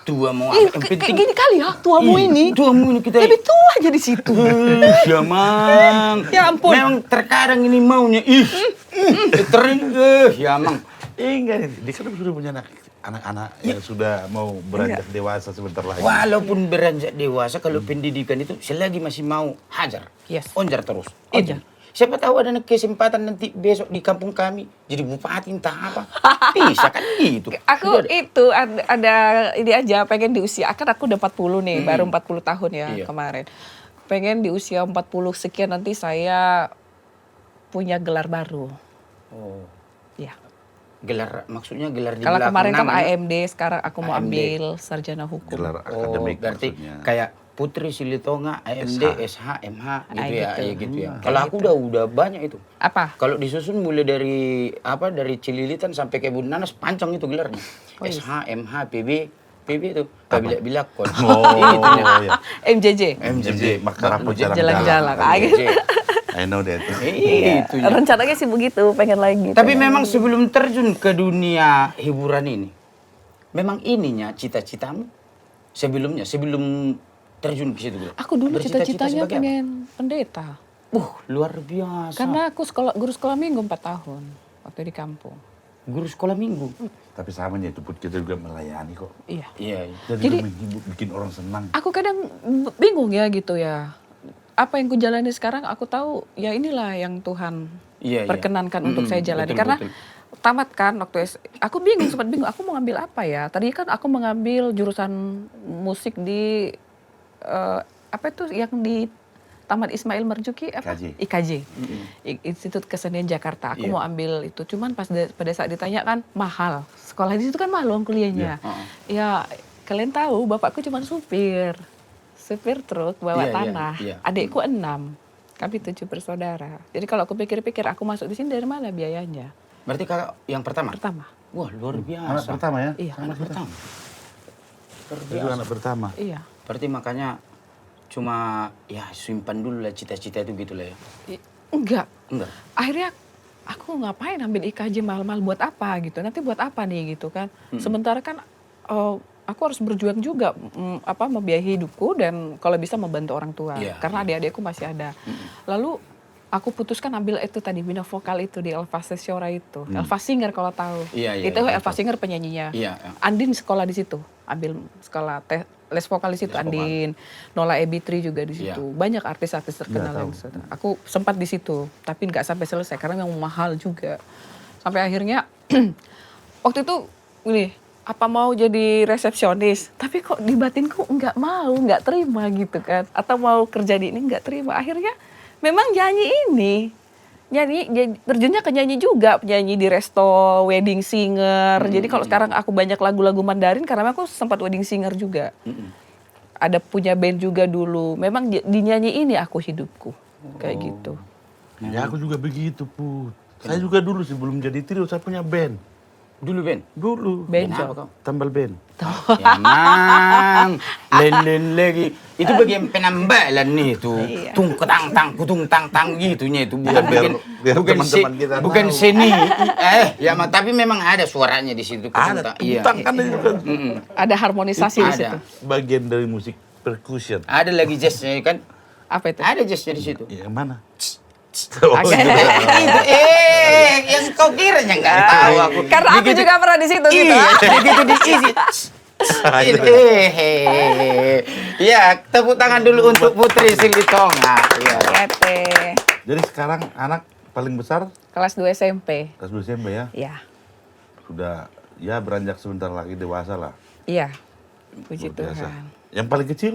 tua mau
Ih,
apa. Yang
kayak
penting
gini kali ya, tuamu ini.
tuamu ini kita.
Lebih tua aja di situ.
Ya mang.
Ya ampun.
Memang terkadang ini maunya ya mang.
Enggak, dia kan sudah punya anak-anak yang sudah mau beranjak dewasa sebentar lagi.
Walaupun beranjak dewasa, kalau pendidikan itu selagi masih mau hajar,
Yes.
onjar terus.
Onjar.
Itu. Siapa tahu ada kesempatan nanti besok di kampung kami jadi bupati entah apa. Bisa kan gitu.
Aku
Sudah ada.
itu ada ini aja, pengen di usia, kan aku udah 40 nih, baru 40 tahun ya
Iya.
kemarin. Pengen di usia 40 sekian nanti saya punya gelar baru.
Oh,
Ya.
gelar maksudnya gelar di
Kalau
belakang
kemarin kan
namanya.
AMD, sekarang aku mau
AMD.
ambil sarjana hukum.
Gelar
Oh,
akademik
berarti
maksudnya.
kayak Putri Silitonga, AMD, SH, MH gitu ya,
gitu.
ya gitu ya.
Kayak
Kalau aku udah banyak itu.
Apa?
Kalau disusun mulai dari dari Cililitan sampai ke Bun Nanas panjang itu gelarnya.
Oh, iya.
SH, MH, PB itu Pabilak kon.
Oh,
Itu ya.
iya.
MJJ.
MJJ
Makar apa
Jalan-jalan. Ah, gitu.
I know that.
Itu ya.
Rencananya sih begitu, pengen lagi.
Tapi memang sebelum terjun ke dunia hiburan ini, memang ininya cita-citamu sebelum terjun ke situ.
Aku dulu
Bercita-cita
cita-citanya
sebagai apa?
pengen pendeta.
Luar biasa.
Karena aku guru sekolah minggu 4 tahun waktu di kampung.
Guru sekolah minggu.
Tapi samanya itu Put, kita juga melayani kok.
Iya.
Iya.
Jadi,
Jadi-
menghibur, bikin orang senang.
Aku kadang bingung ya gitu ya. Apa yang ku jalani sekarang aku tahu ya inilah yang Tuhan
Iya, iya.
perkenankan untuk saya jalani.
Betul,
Karena
betul.
tamat kan waktu aku bingung, sempat bingung aku mau ngambil apa ya. Tadi kan aku mengambil jurusan musik di apa itu yang di Taman Ismail Marzuki apa?
IKJ.
IKJ. Institut Kesenian Jakarta. Aku
Iya.
mau ambil itu. Cuman pada saat ditanya kan mahal. Sekolah di situ kan mahal uang kuliahnya. Ya kalian tahu bapakku cuma supir. Supir truk bawa
Iya, iya,
tanah.
iya.
Adikku 6. Kami 7 bersaudara. Jadi kalau aku pikir-pikir aku masuk di sini dari mana biayanya?
Berarti kakak yang pertama?
Pertama.
Wah, luar
Anak
biasa.
pertama ya?
Iya.
Anak pertama. Luar
Itu
biasa.
anak pertama.
Iya.
Berarti makanya cuma ya simpan dulu lah cita-cita itu gitu lah ya.
Enggak.
Enggak.
Akhirnya aku ngapain ambil IKJ mahal-mahal buat apa gitu, nanti buat apa nih gitu kan. Sementara kan aku harus berjuang juga membiayai hidupku dan kalau bisa membantu orang tua.
Iya,
Karena adik-adikku masih ada. Lalu aku putuskan ambil itu tadi bina vokal itu di Elva Sesiora itu. Elva Singer kalau tahu.
Iya, iya,
itu
iya,
Elva Singer penyanyinya.
Iya, iya.
Andin sekolah di situ, ambil sekolah les vokal di situ.
Les vokal.
Andin, Nola Ebitri juga di situ.
Iya.
Banyak artis-artis terkenal
Nggak
yang
tahu.
di situ. Aku sempat di situ, tapi nggak sampai selesai karena memang mahal juga. Sampai akhirnya waktu itu ini apa mau jadi resepsionis, tapi kok di batinku nggak mau, nggak terima gitu kan. Atau mau kerja di ini nggak terima. Akhirnya memang nyanyi ini. Terjunnya ke nyanyi juga, penyanyi di resto, wedding singer. Jadi kalau sekarang aku banyak lagu-lagu Mandarin karena aku sempat wedding singer juga. Ada punya band juga dulu. Memang dinyanyi ini aku hidupku. Kayak gitu.
Ya aku juga begitu, Put. Saya juga dulu sebelum jadi trio saya punya band.
Dulu Ben.
Dulu.
Band
Kenapa kau?
Tambal band.
Ya mang, lelen lagi. Itu bagian penambalan nih itu.
Iya.
Tung ketang tang kutung tang tang gitunya itu bukan
Ya, biar
bukan
teman-teman kita
bukan
tahu.
seni. Ya tapi memang ada suaranya di situ.
Ada
Iya.
tutang kan itu kan.
Ada harmonisasi di
Ada.
situ.
Bagian dari musik percussion.
Ada lagi jazznya kan?
Apa itu?
Ada jazznya di situ.
Yang mana?
Oke.
Itu yang kau kiranya nggak tahu aku.
Karena aku juga pernah di situ gitu.
Iya, begitu diisi. Ya, tepuk tangan dulu untuk Putri Silitonga. Ya.
Ete.
Jadi sekarang anak paling besar
Kelas 2 SMP.
kelas 2 SMP ya.
Iya.
Sudah ya beranjak sebentar lagi dewasa lah.
Iya. Puji
Luar biasa.
Tuhan.
Yang paling kecil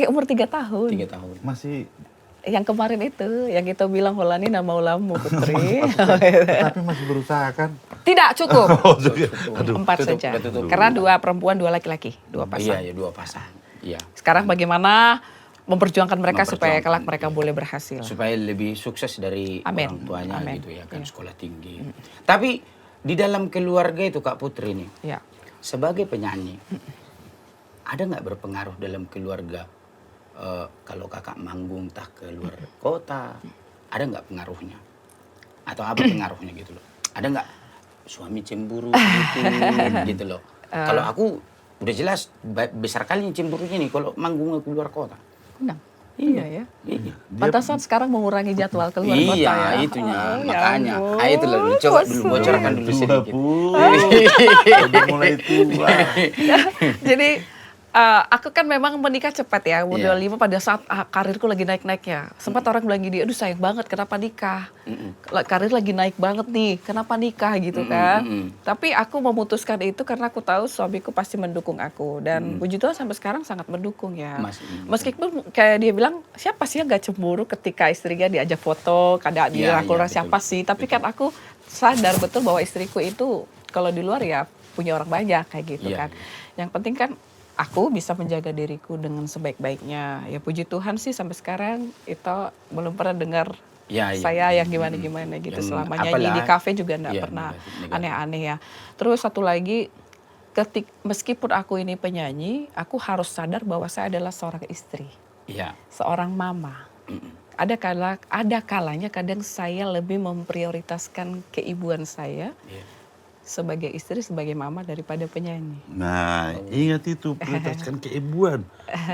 Umur 3 tahun.
3 tahun.
masih
Yang kemarin itu, yang kita bilang Holani nama ulamu Putri.
tapi masih berusaha kan.
Tidak cukup.
Oh, juga. Aduh.
4
Tutup,
saja.
udah tutup.
Karena 2 perempuan, 2 laki-laki, 2 pasang.
Iya, 2 pasang. Iya.
Sekarang bagaimana memperjuangkan mereka supaya kelak
Memperjuangkan,
mereka boleh berhasil.
Supaya lebih sukses dari
Amin.
orang tuanya
Amin.
gitu ya kan, sekolah tinggi. Tapi di dalam keluarga itu Kak Putri nih,
Ya.
sebagai penyanyi, ada nggak berpengaruh dalam keluarga kalau kakak manggung tak ke luar kota, ada nggak pengaruhnya? Atau apa pengaruhnya gitu loh? Ada nggak suami cemburu gitu loh? Kalau aku udah jelas besar kali cemburunya nih kalau manggung ke luar kota.
Benar. Iya ya.
Iya.
Pantasan sekarang mengurangi jadwal keluar kota
Iya,
ya.
itunya
Oh, ya
makanya.
ampun,
Ah, itu loh, coba dulu
kosong.
bocorkan dulu
Tua,
sedikit.
Bu. Udah mulai tua.
Jadi aku kan memang menikah cepat ya, umur
Iya.
25 pada saat karirku lagi naik-naiknya. Sempat orang bilang gini, aduh sayang banget kenapa nikah? Karir lagi naik banget nih, kenapa nikah gitu kan? Tapi aku memutuskan itu karena aku tahu suamiku pasti mendukung aku. Dan puji Tuhan sampai sekarang sangat mendukung ya.
Masih mendukung.
Meskipun kayak dia bilang, siapa sih yang gak cemburu ketika istrinya diajak foto, kadang
Iya,
dirangkul
iya,
siapa
betul.
sih? Tapi kan aku sadar betul bahwa istriku itu kalau di luar ya punya orang banyak kayak gitu
Iya,
kan. Yang penting kan aku bisa menjaga diriku dengan sebaik-baiknya. Ya puji Tuhan sih sampai sekarang itu belum pernah dengar
Ya, iya.
saya yang gimana-gimana gitu.
Yang
Selama
apalah,
nyanyi di kafe juga enggak
iya,
pernah
negatif.
aneh-aneh ya. Terus satu lagi, meskipun aku ini penyanyi, aku harus sadar bahwa saya adalah seorang istri,
Iya.
seorang mama. Ada kalanya kadang saya lebih memprioritaskan keibuan saya
Iya.
sebagai istri, sebagai mama daripada penyanyi.
Nah, ingat itu prioritaskan keibuan.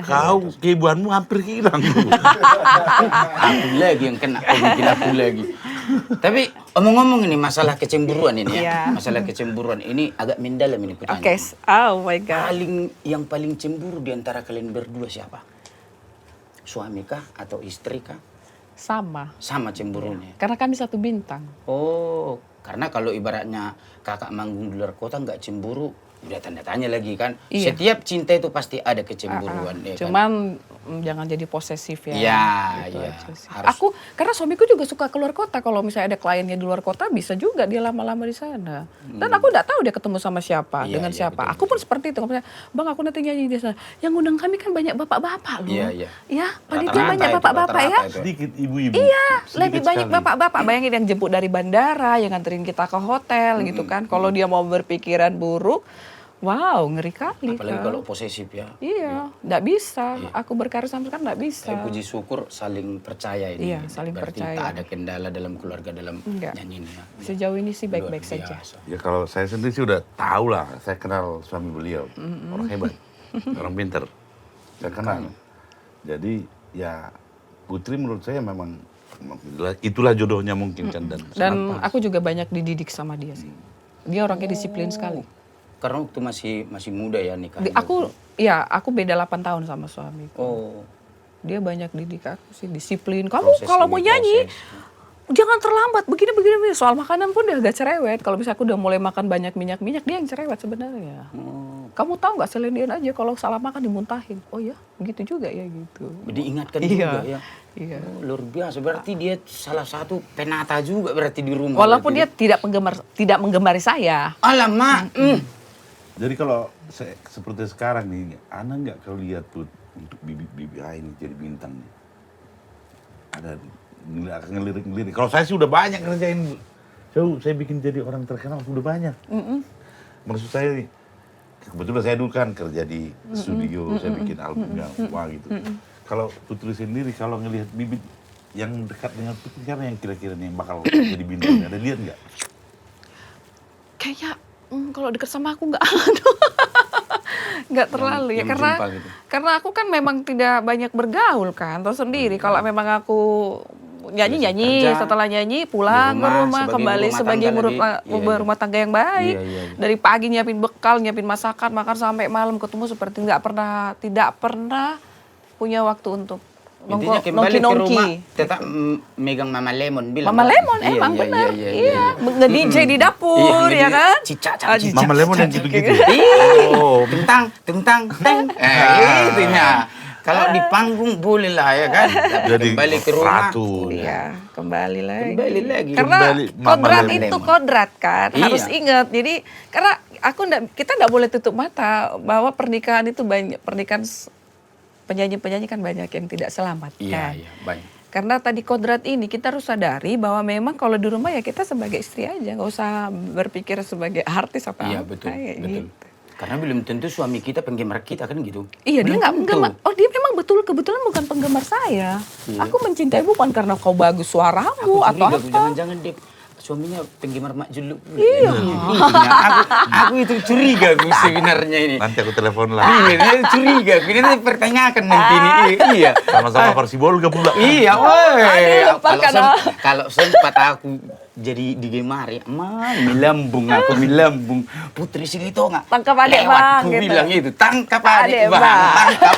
Kau keibuanmu hampir hilang.
Aku lagi yang kena, kau bikin aku lagi. Tapi omong-ngomong ini masalah kecemburuan ini ya.
Iya.
Masalah kecemburuan ini agak mendalam ini
Oke,
pertanyaan.
oh my God.
Yang paling cemburu di antara kalian berdua siapa? Suami kah atau istri kah?
Sama,
Sama cemburunya.
karena kami satu bintang.
Oh, karena kalau ibaratnya kakak manggung di luar kota nggak cemburu, udah tanda tanya lagi kan.
Iya.
Setiap cinta itu pasti ada kecemburuan. Ya kan?
Cuman jangan jadi posesif ya.
Iya,
Gitu
iya.
aja sih.
Harus-
Aku karena suamiku juga suka keluar kota. Kalau misalnya ada kliennya di luar kota bisa juga dia lama-lama di sana. Dan aku nggak tahu dia ketemu sama siapa,
Iya,
dengan
iya,
siapa.
betul,
Aku pun seperti itu. Misalnya, Bang aku nanti nyanyi di sana. Yang undang kami kan banyak bapak-bapak loh.
Iya, iya.
Ya, panitia
Rata-rata
banyak
itu,
bapak-bapak ya.
rata-rata itu.
Sedikit ibu-ibu.
Iya,
Sedikit
lebih banyak
sekali.
bapak-bapak. Bayangin yang jemput dari bandara, yang nganterin kita ke hotel gitu kan. Kalau dia mau berpikiran buruk, wow, ngeri kali
Apalagi
kan.
kalau posesif ya.
Iya, nggak bisa. Aku berkarir sama sekali nggak bisa.
Saya puji syukur saling percaya ini.
Iya, saling
Berarti
percaya.
tak ada kendala dalam keluarga dalam
Enggak.
nyanyi ini. Ya.
Sejauh ini sih
Luar
baik-baik saja.
biasa.
Ya kalau saya sendiri sih udah tahu lah, saya kenal suami beliau, orang hebat, orang pinter, saya kenal. Jadi ya Putri menurut saya memang itulah jodohnya mungkin kan dan
Dan aku juga banyak dididik sama dia sih. Dia orangnya disiplin sekali.
Karena waktu masih muda ya nikah.
Aku beda 8 tahun sama suami.
Oh.
Dia banyak didik aku sih, disiplin. Kamu
Proses
kalau mau
demi
nyanyi,
proses.
jangan terlambat. Begini. Soal makanan pun dia agak cerewet. Kalau misalnya aku udah mulai makan banyak minyak, dia yang cerewet sebenarnya. Kamu tahu nggak Celine aja kalau salah makan dimuntahin. Oh ya, gitu juga ya gitu.
Diingatkan
Iya.
juga ya.
Iya.
Oh, luar biasa. Berarti dia salah satu penata juga berarti di rumah.
Walaupun dia
berarti.
tidak menggemari saya.
Alamak.
jadi kalau seperti sekarang nih, Ana nggak kalau lihat Put untuk bibi ini jadi bintang nih, ada akan ngelirik. Kalau saya sih udah banyak ngerjain, saya bikin jadi orang terkenal sudah banyak. Maksud saya nih, kebetulan saya dulu kan kerja di studio, saya bikin albumnya, wah gitu. Kalau Putri sendiri, kalau ngelihat bibit yang dekat dengan Putri, siapa yang kira-kira nih yang bakal jadi bintang? Ada lihat nggak?
Kayaknya kalau deket sama aku nggak ada. Nggak terlalu ya
yang
karena
jumpa gitu.
karena aku kan memang tidak banyak bergaul kan, tahu sendiri. Kalau memang aku nyanyi
Kerja,
setelah nyanyi pulang
di
ke
rumah,
rumah
sebagai
kembali
ibu rumah
sebagai
tangga
ibu
lagi. Iya,
rumah tangga yang baik.
Iya, iya, iya.
Dari pagi nyiapin bekal, nyiapin masakan, makan sampai malam, ketemu seperti tidak pernah punya waktu untuk
Intinya kembali ke
nongki-nongki.
rumah tetap megang Mama Lemon bilang.
Mama Lemon
Iya,
emang
iya,
benar.
iya,
Iya, nge-DJ di dapur
Iya,
ya kan?
cicak,
Ah,
cicak.
Mama Lemon yang gitu-gitu.
Oh, tentang, teng. Itunya. Kalau di panggung boleh lah ya kan. Tapi
Jadi
kembali ke rumah.
ratu.
Iya, kembali lagi.
Kembali lagi.
Karena
Kembali Mama
kodrat
Lemon.
itu kodrat kan,
Iya.
harus ingat. Jadi karena kita nggak boleh tutup mata bahwa pernikahan itu penyanyi-penyanyi kan banyak yang tidak selamat
Iya,
kan.
iya, banyak.
Karena tadi kodrat ini kita harus sadari bahwa memang kalau di rumah ya kita sebagai istri aja, nggak usah berpikir sebagai artis apa
Iya,
apa.
betul,
kayak
betul.
gitu.
Karena belum tentu suami kita penggemar kita kan gitu.
Iya, dia
Belum
nggak
tentu.
penggemar. Oh, dia memang kebetulan bukan penggemar saya.
Iya.
Aku mencintai bukan karena kau bagus suaramu
Aku
atau
curiga,
apa.
jangan-jangan dia suaminya penggemar Mak Juluk.
Iya.
Aku itu curiga aku sebenarnya ini.
Nanti aku telepon lah.
Iya, dia curiga. Ini pertanyakan nanti ini. Iya.
Sama-sama Persibolga pula.
Iya, woi.
Aduh, lupakan,
Kalau sempat aku jadi digemari, milambung aku milambung. Putri Silitonga.
Tangkap adik
Lewat,
bang,
aku
gitu.
bilang itu, tangkap adik
Adik
bang.
bang.
Tangkap.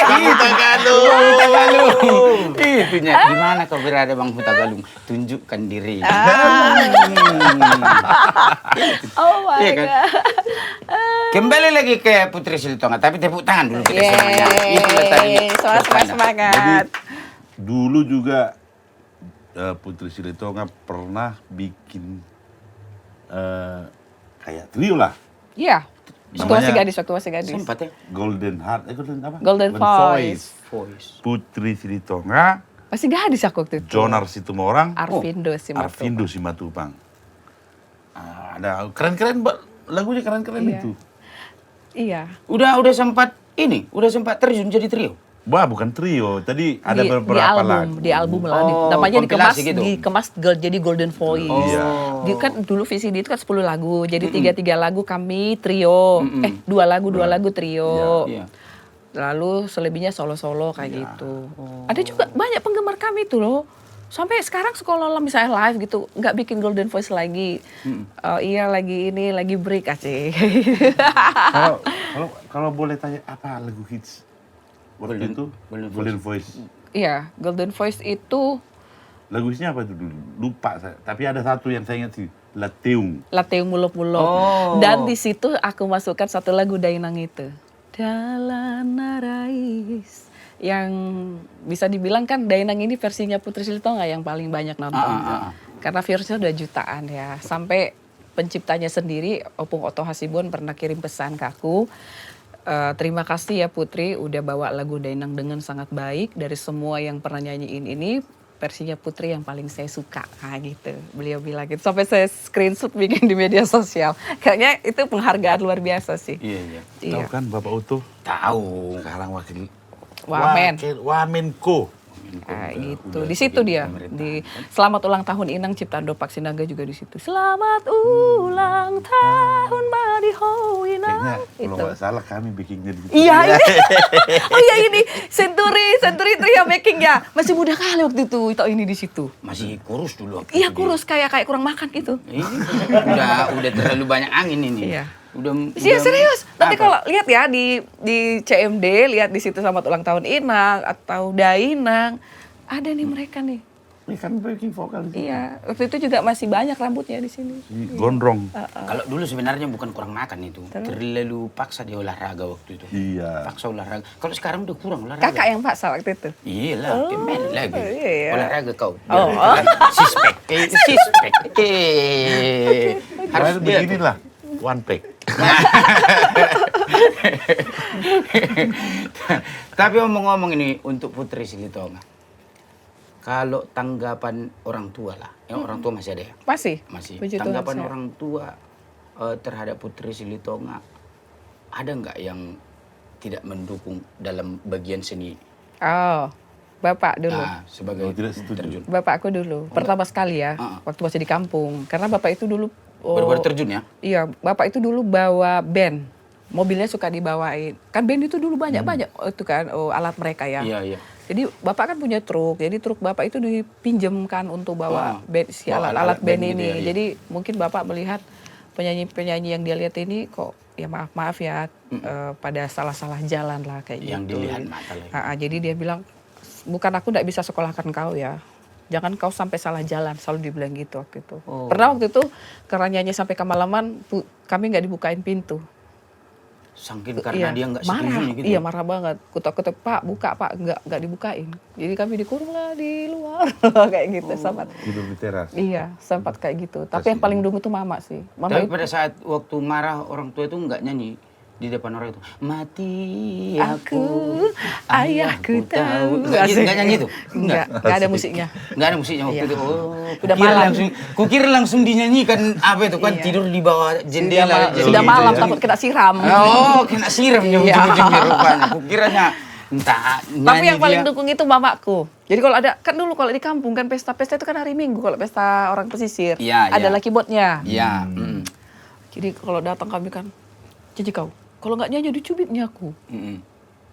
Hutagalung.
Hutagalung. Itunya, di mana kau berada Bang Hutagalung? Tunjukkan diri.
Oh my
Iya kan?
god.
Kembali lagi ke Putri Silitonga, tapi tepuk tangan dulu kita semuanya. Itulah tadi.
Yeay, semangat.
Dulu juga Putri Silitonga pernah bikin kayak trio lah,
Iya. Waktu
Namanya-
masih gadis.
Sempat ya?
Golden Heart, Golden apa?
Golden Voice.
Voice.
Putri Silitonga,
Masih gadis aku waktu itu.
Jonar Situmorang,
Arvindo Simatupang.
Arvindo Simatupang. Ada keren-keren, lagunya keren-keren
Iya.
itu.
Iya.
Udah sempat terjun jadi trio.
Wah, bukan trio. Tadi ada
di
beberapa
album,
lagu.
di album lah.
Oh,
Namanya
kompilasi gitu.
jadi Golden Voice.
Oh, iya.
Dia kan dulu VCD itu kan 10 lagu. Jadi 3 lagu kami trio. 2 lagu trio.
Iya.
Lalu selebihnya solo-solo kayak gitu. Ada juga banyak penggemar kami itu loh. Sampai sekarang sekolah misalnya live gitu, nggak bikin Golden Voice lagi. Oh iya lagi break aja.
Kalau boleh tanya apa lagu hits waktu itu? Golden Voice.
Iya, Golden Voice itu
Lagu hitsnya apa itu dulu? Lupa saya. Tapi ada satu yang saya ingat sih. Lateung.
Lateung Muluk-Muluk.
Oh.
Dan di situ aku masukkan satu lagu Dainang itu. Dalan Narais. Yang bisa dibilang kan Dainang ini versinya Putri Silitonga yang paling banyak nonton. Karena viewersnya udah jutaan ya. Sampai penciptanya sendiri, Opung Otto Hasibuan pernah kirim pesan ke aku. Terima kasih ya Putri udah bawa lagu Dainang dengan sangat baik. Dari semua yang pernah nyanyiin ini, versinya Putri yang paling saya suka. Nah gitu, beliau bilang gitu. Sampai saya screenshot bikin di media sosial. Kayaknya itu penghargaan luar biasa sih.
Iya.
Tahu kan Bapak Utuh?
Tahu.
Sekarang wakil
Wamen.
Wamenko.
Nah, gitu. Di situ dia. Di Selamat Ulang Tahun Inang ciptaan Dopak Sinaga juga di situ. Selamat ulang tahun Madiho
Kayaknya
Inang.
kalau nggak salah kami bikinnya di situ.
Iya ini. Oh iya ini Century Trio making ya. Masih muda kali waktu itu ini di situ.
Masih kurus dulu.
Iya kurus kayak kurang makan gitu.
Udah terlalu banyak angin ini.
Iya.
Udah
Serius. Nanti
apa?
kalau lihat ya di CMD, lihat di situ Selamat Ulang Tahun Inang atau Dainang, ada nih mereka nih.
Ini kami backing vokal di situ.
Iya, waktu itu juga masih banyak rambutnya di sini.
Gondrong.
Kalau dulu sebenarnya bukan kurang makan itu. Terlalu paksa dia olahraga waktu itu.
Iya.
Paksa olahraga. Kalau sekarang udah kurang olahraga.
Kakak yang paksa waktu itu.
Iyalah, kemen lagi.
iya.
Olahraga kau.
Oh.
Sispek. Sispek. Harus
Harus
dia tuh.
beginilah. One pack.
Tapi ngomong-ngomong ini untuk Putri Silitonga. Kalau tanggapan orang tua lah, orang tua masih ada ya?
Masih.
Masih. Tanggapan orang tua terhadap Putri Silitonga, ada nggak yang tidak mendukung dalam bagian seni?
Oh, bapak dulu.
Nah, sebagai
tidak setuju.
terjun.
Bapakku dulu. Pertama sekali ya, waktu masih di kampung. Karena bapak itu dulu
Baru-baru terjun ya?
Iya, bapak itu dulu bawa band. Mobilnya suka dibawain. Kan band itu dulu banyak-banyak itu kan alat mereka ya.
Iya.
Jadi bapak kan punya truk. Jadi truk bapak itu dipinjamkan untuk bawa band, si alat-alat band
gitu
ini.
ya, iya.
Jadi mungkin bapak melihat penyanyi-penyanyi yang dia lihat ini kok ya maaf ya pada salah-salah jalan lah kayak
Yang
gitu.
dilihat mata lagi.
Jadi dia bilang bukan aku tidak bisa sekolahkan kau ya. Jangan kau sampai salah jalan, selalu dibilang gitu waktu itu. Pernah waktu itu karena nyanyi sampai kemalaman, kami nggak dibukain pintu.
Saking karena dia nggak setuju
marah,
gitu.
iya marah banget. Kutok-kutok Pak, buka Pak, nggak dibukain. Jadi kami dikurung lah di luar kayak gitu sempat.
Tidur di teras.
Iya, sempat kayak gitu. Tapi yang paling dulu tuh mama sih. Mama
Tapi
itu,
pada saat waktu marah orang tua itu nggak nyanyi di depan orang itu. Mati
aku, ayahku tahu.
Nggak nyanyi itu?
Nggak ada musiknya.
Nggak ada musiknya waktu
Iya.
itu.
Udah
Kukira
malam.
Kukira langsung dinyanyikan apa itu kan
Iya.
tidur di bawah jendela.
Sudah
Jadi
malam
gitu ya.
takut kena siram.
Oh, kena siram
Iya.
ujung-ujungnya rupanya. Kukiranya entah
Tapi
nyanyi
yang paling
dia.
dukung itu mamaku. Jadi kalau ada, kan dulu kalau di kampung kan pesta-pesta itu kan hari Minggu kalau pesta orang pesisir.
Iya,
ada
iya.
lah keyboardnya.
Iya.
Jadi kalau datang kami kan, cici kau, kalau nggak nyanyi dicubitnya aku.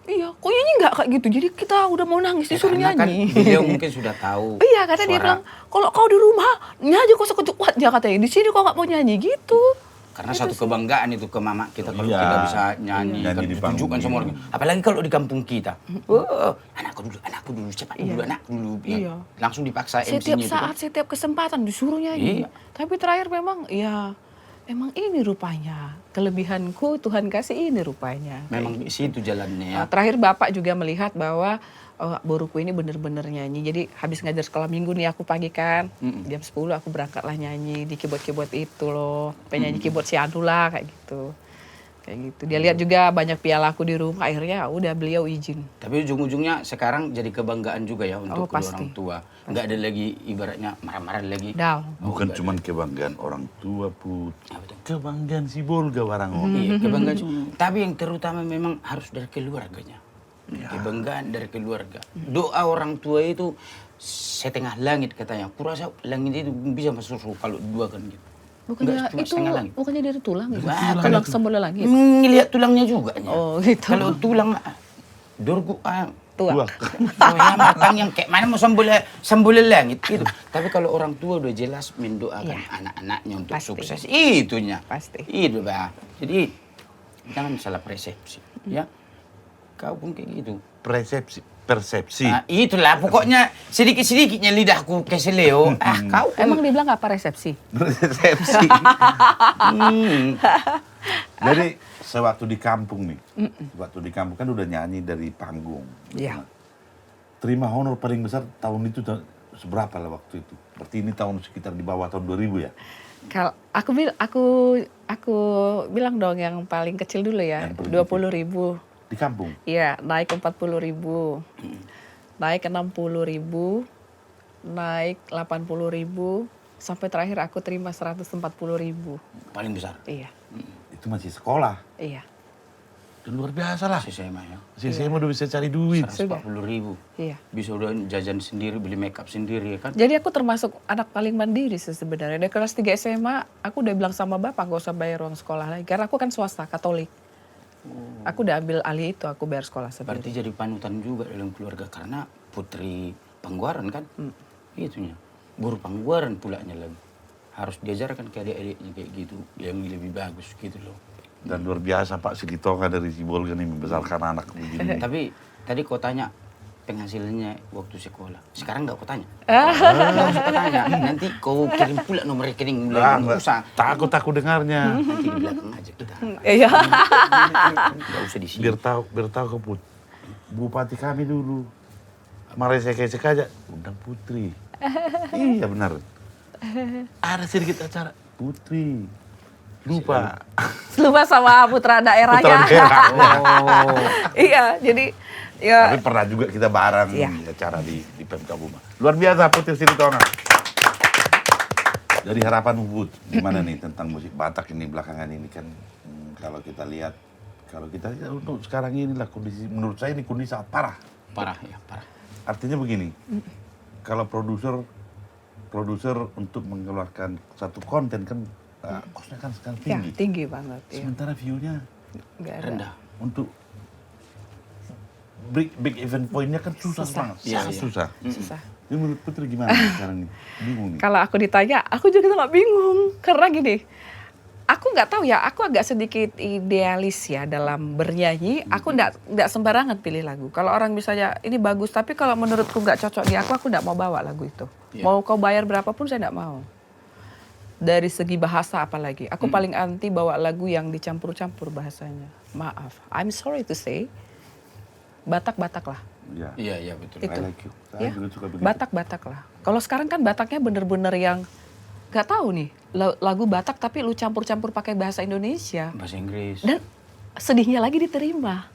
Iya, kok nyanyi nggak kayak gitu. Jadi kita udah mau nangis disuruh
Karena kan
nyanyi.
beliau mungkin sudah tahu.
Iya, karena dia
suara.
bilang, kalau kau di rumah nyanyi kok sekejut dia katanya. Di sini kok nggak mau nyanyi gitu.
Karena satu kebanggaan itu ke mama kita kalau
Iya.
kita bisa nyanyi,
Nyanyi
kan
di
ditunjukkan
panggung.
sama orang. Apalagi kalau di kampung kita. Anakku dulu, cepat dulu, anakku dulu. Ya.
Iya.
Langsung dipaksa
Setiap
MC-nya itu.
saat, setiap kesempatan disuruh nyanyi.
Iya.
Tapi terakhir memang, ya memang ini rupanya. Kelebihanku Tuhan kasih ini rupanya.
Memang di situ jalannya ya.
Terakhir Bapak juga melihat bahwa boruku ini bener-bener nyanyi. Jadi habis ngajar sekolah minggu nih aku pagi kan. Jam 10 aku berangkatlah nyanyi di keyboard-keyboard itu loh. Penyanyi keyboard si Anu lah kayak gitu. Kayak gitu. Dia lihat juga banyak piala aku di rumah. Akhirnya udah beliau izin.
Tapi ujung-ujungnya sekarang jadi kebanggaan juga ya untuk kedua
pasti.
orang tua. Nggak ada lagi ibaratnya marah-marah lagi.
Dal.
Bukan cuma kebanggaan orang tua, Put.
Apa tuh?
Kebanggaan si Bolga Warango.
Iya, kebanggaan. Tapi yang terutama memang harus dari keluarganya. Kebanggaan dari keluarga. Doa orang tua itu setengah langit katanya. Kurasa langit itu bisa masuk surga kalau dua kan gitu.
Bukannya
Nggak cuma
itu
setengah langit.
bukannya dari tulang gitu.
Wah,
Tulang sembola langit.
Ngelihat tulangnya juga.
Oh, gitu.
Kalau tulang dorgu
Tua.
Tua.
yang matang yang kayak mana mau sembola langit gitu. Tapi kalau orang tua udah jelas mendoakan
Iya.
anak-anaknya untuk
Pasti.
sukses. Itunya.
Pasti.
Itu bah. Jadi jangan salah persepsi ya. Kau pun kayak gitu.
Persepsi. persepsi.
Nah, itulah pokoknya sedikit-sedikitnya lidahku keseleo. Kau
Emang dibilang apa resepsi?
Persepsi. Jadi sewaktu di kampung nih, waktu di kampung kan udah nyanyi dari panggung.
Iya.
Terima honor paling besar tahun itu seberapa lah waktu itu? Berarti ini tahun sekitar di bawah tahun 2000 ya?
Kalau aku bilang dong yang paling kecil dulu ya,
Yang paling
20.000.
Di kampung.
Iya, naik ke 40.000, naik ke 60.000, naik 80.000, sampai terakhir aku terima 140.000.
paling besar.
Iya,
Itu masih sekolah.
iya,
Dan luar biasa lah.
SMA ya.
Saya udah bisa cari duit.
140.000.
iya.
Bisa udah jajan sendiri, beli makeup sendiri ya kan.
Jadi aku termasuk anak paling mandiri sih sebenarnya. Dari kelas 3 SMA, aku udah bilang sama bapak gak usah bayar uang sekolah lagi. Karena aku kan swasta, Katolik. Aku udah ambil alih itu, aku bayar sekolah sendiri.
Berarti jadi panutan juga dalam keluarga karena putri Pangguaran kan. Itunya. Guru Pangguaran pulanya lagi. Harus diajarkan ke adik-adiknya kayak gitu. Yang lebih bagus gitu loh.
Dan luar biasa Pak Sigitonga dari Sibolga nih membesarkan anak begini.
Tapi tadi kau tanya penghasilannya waktu sekolah. Sekarang nggak kau tanya. Nggak usah kau tanya. Nanti kau kirim pula nomor rekening mulai usah.
Takut aku dengarnya.
Nanti di belakang aja kita.
Iya.
Nggak usah di sini.
Biar tahu ke Bupati kami dulu. Mari saya aja undang Putri. Iya benar. Ada sedikit acara Putri. Lupa.
Lupa sama putra daerahnya.
Putra daerah.
Oh.
Iya, jadi ya
Tapi pernah juga kita bareng
Iya.
di acara di Pemkab Uma. Luar biasa Putri Sigitonga. Dari harapan Ubud, gimana nih tentang musik Batak ini belakangan ini kan kalau kita lihat untuk sekarang inilah kondisi, menurut saya ini kondisi sangat parah.
Parah ya, parah.
Artinya begini, kalau produser untuk mengeluarkan satu konten kan kosnya kan sekarang
ya
tinggi.
tinggi banget ya.
Sementara view-nya
Nggak ada.
Rendah.
untuk big event point-nya kan susah banget.
Iya,
Sangat
iya.
susah.
Susah.
Ini menurut Putri gimana nih sekarang nih? Bingung nih.
Kalau aku ditanya, aku juga nggak bingung. Karena gini, aku nggak tahu ya, aku agak sedikit idealis ya dalam bernyanyi. Aku nggak sembarangan pilih lagu. Kalau orang misalnya ini bagus, tapi kalau menurutku nggak cocok di aku nggak mau bawa lagu itu.
Iya.
Mau kau bayar berapapun saya nggak mau. Dari segi bahasa apalagi, aku paling anti bawa lagu yang dicampur-campur bahasanya. Maaf, I'm sorry to say, Batak-Batak lah.
Ya.
Iya, iya betul.
Itu.
I like you. Saya
Ya,
juga suka begitu.
Batak-Batak lah. Kalau sekarang kan Bataknya bener-bener yang nggak tahu nih lagu Batak tapi lu campur-campur pakai bahasa Indonesia
Bahasa Inggris.
dan sedihnya lagi diterima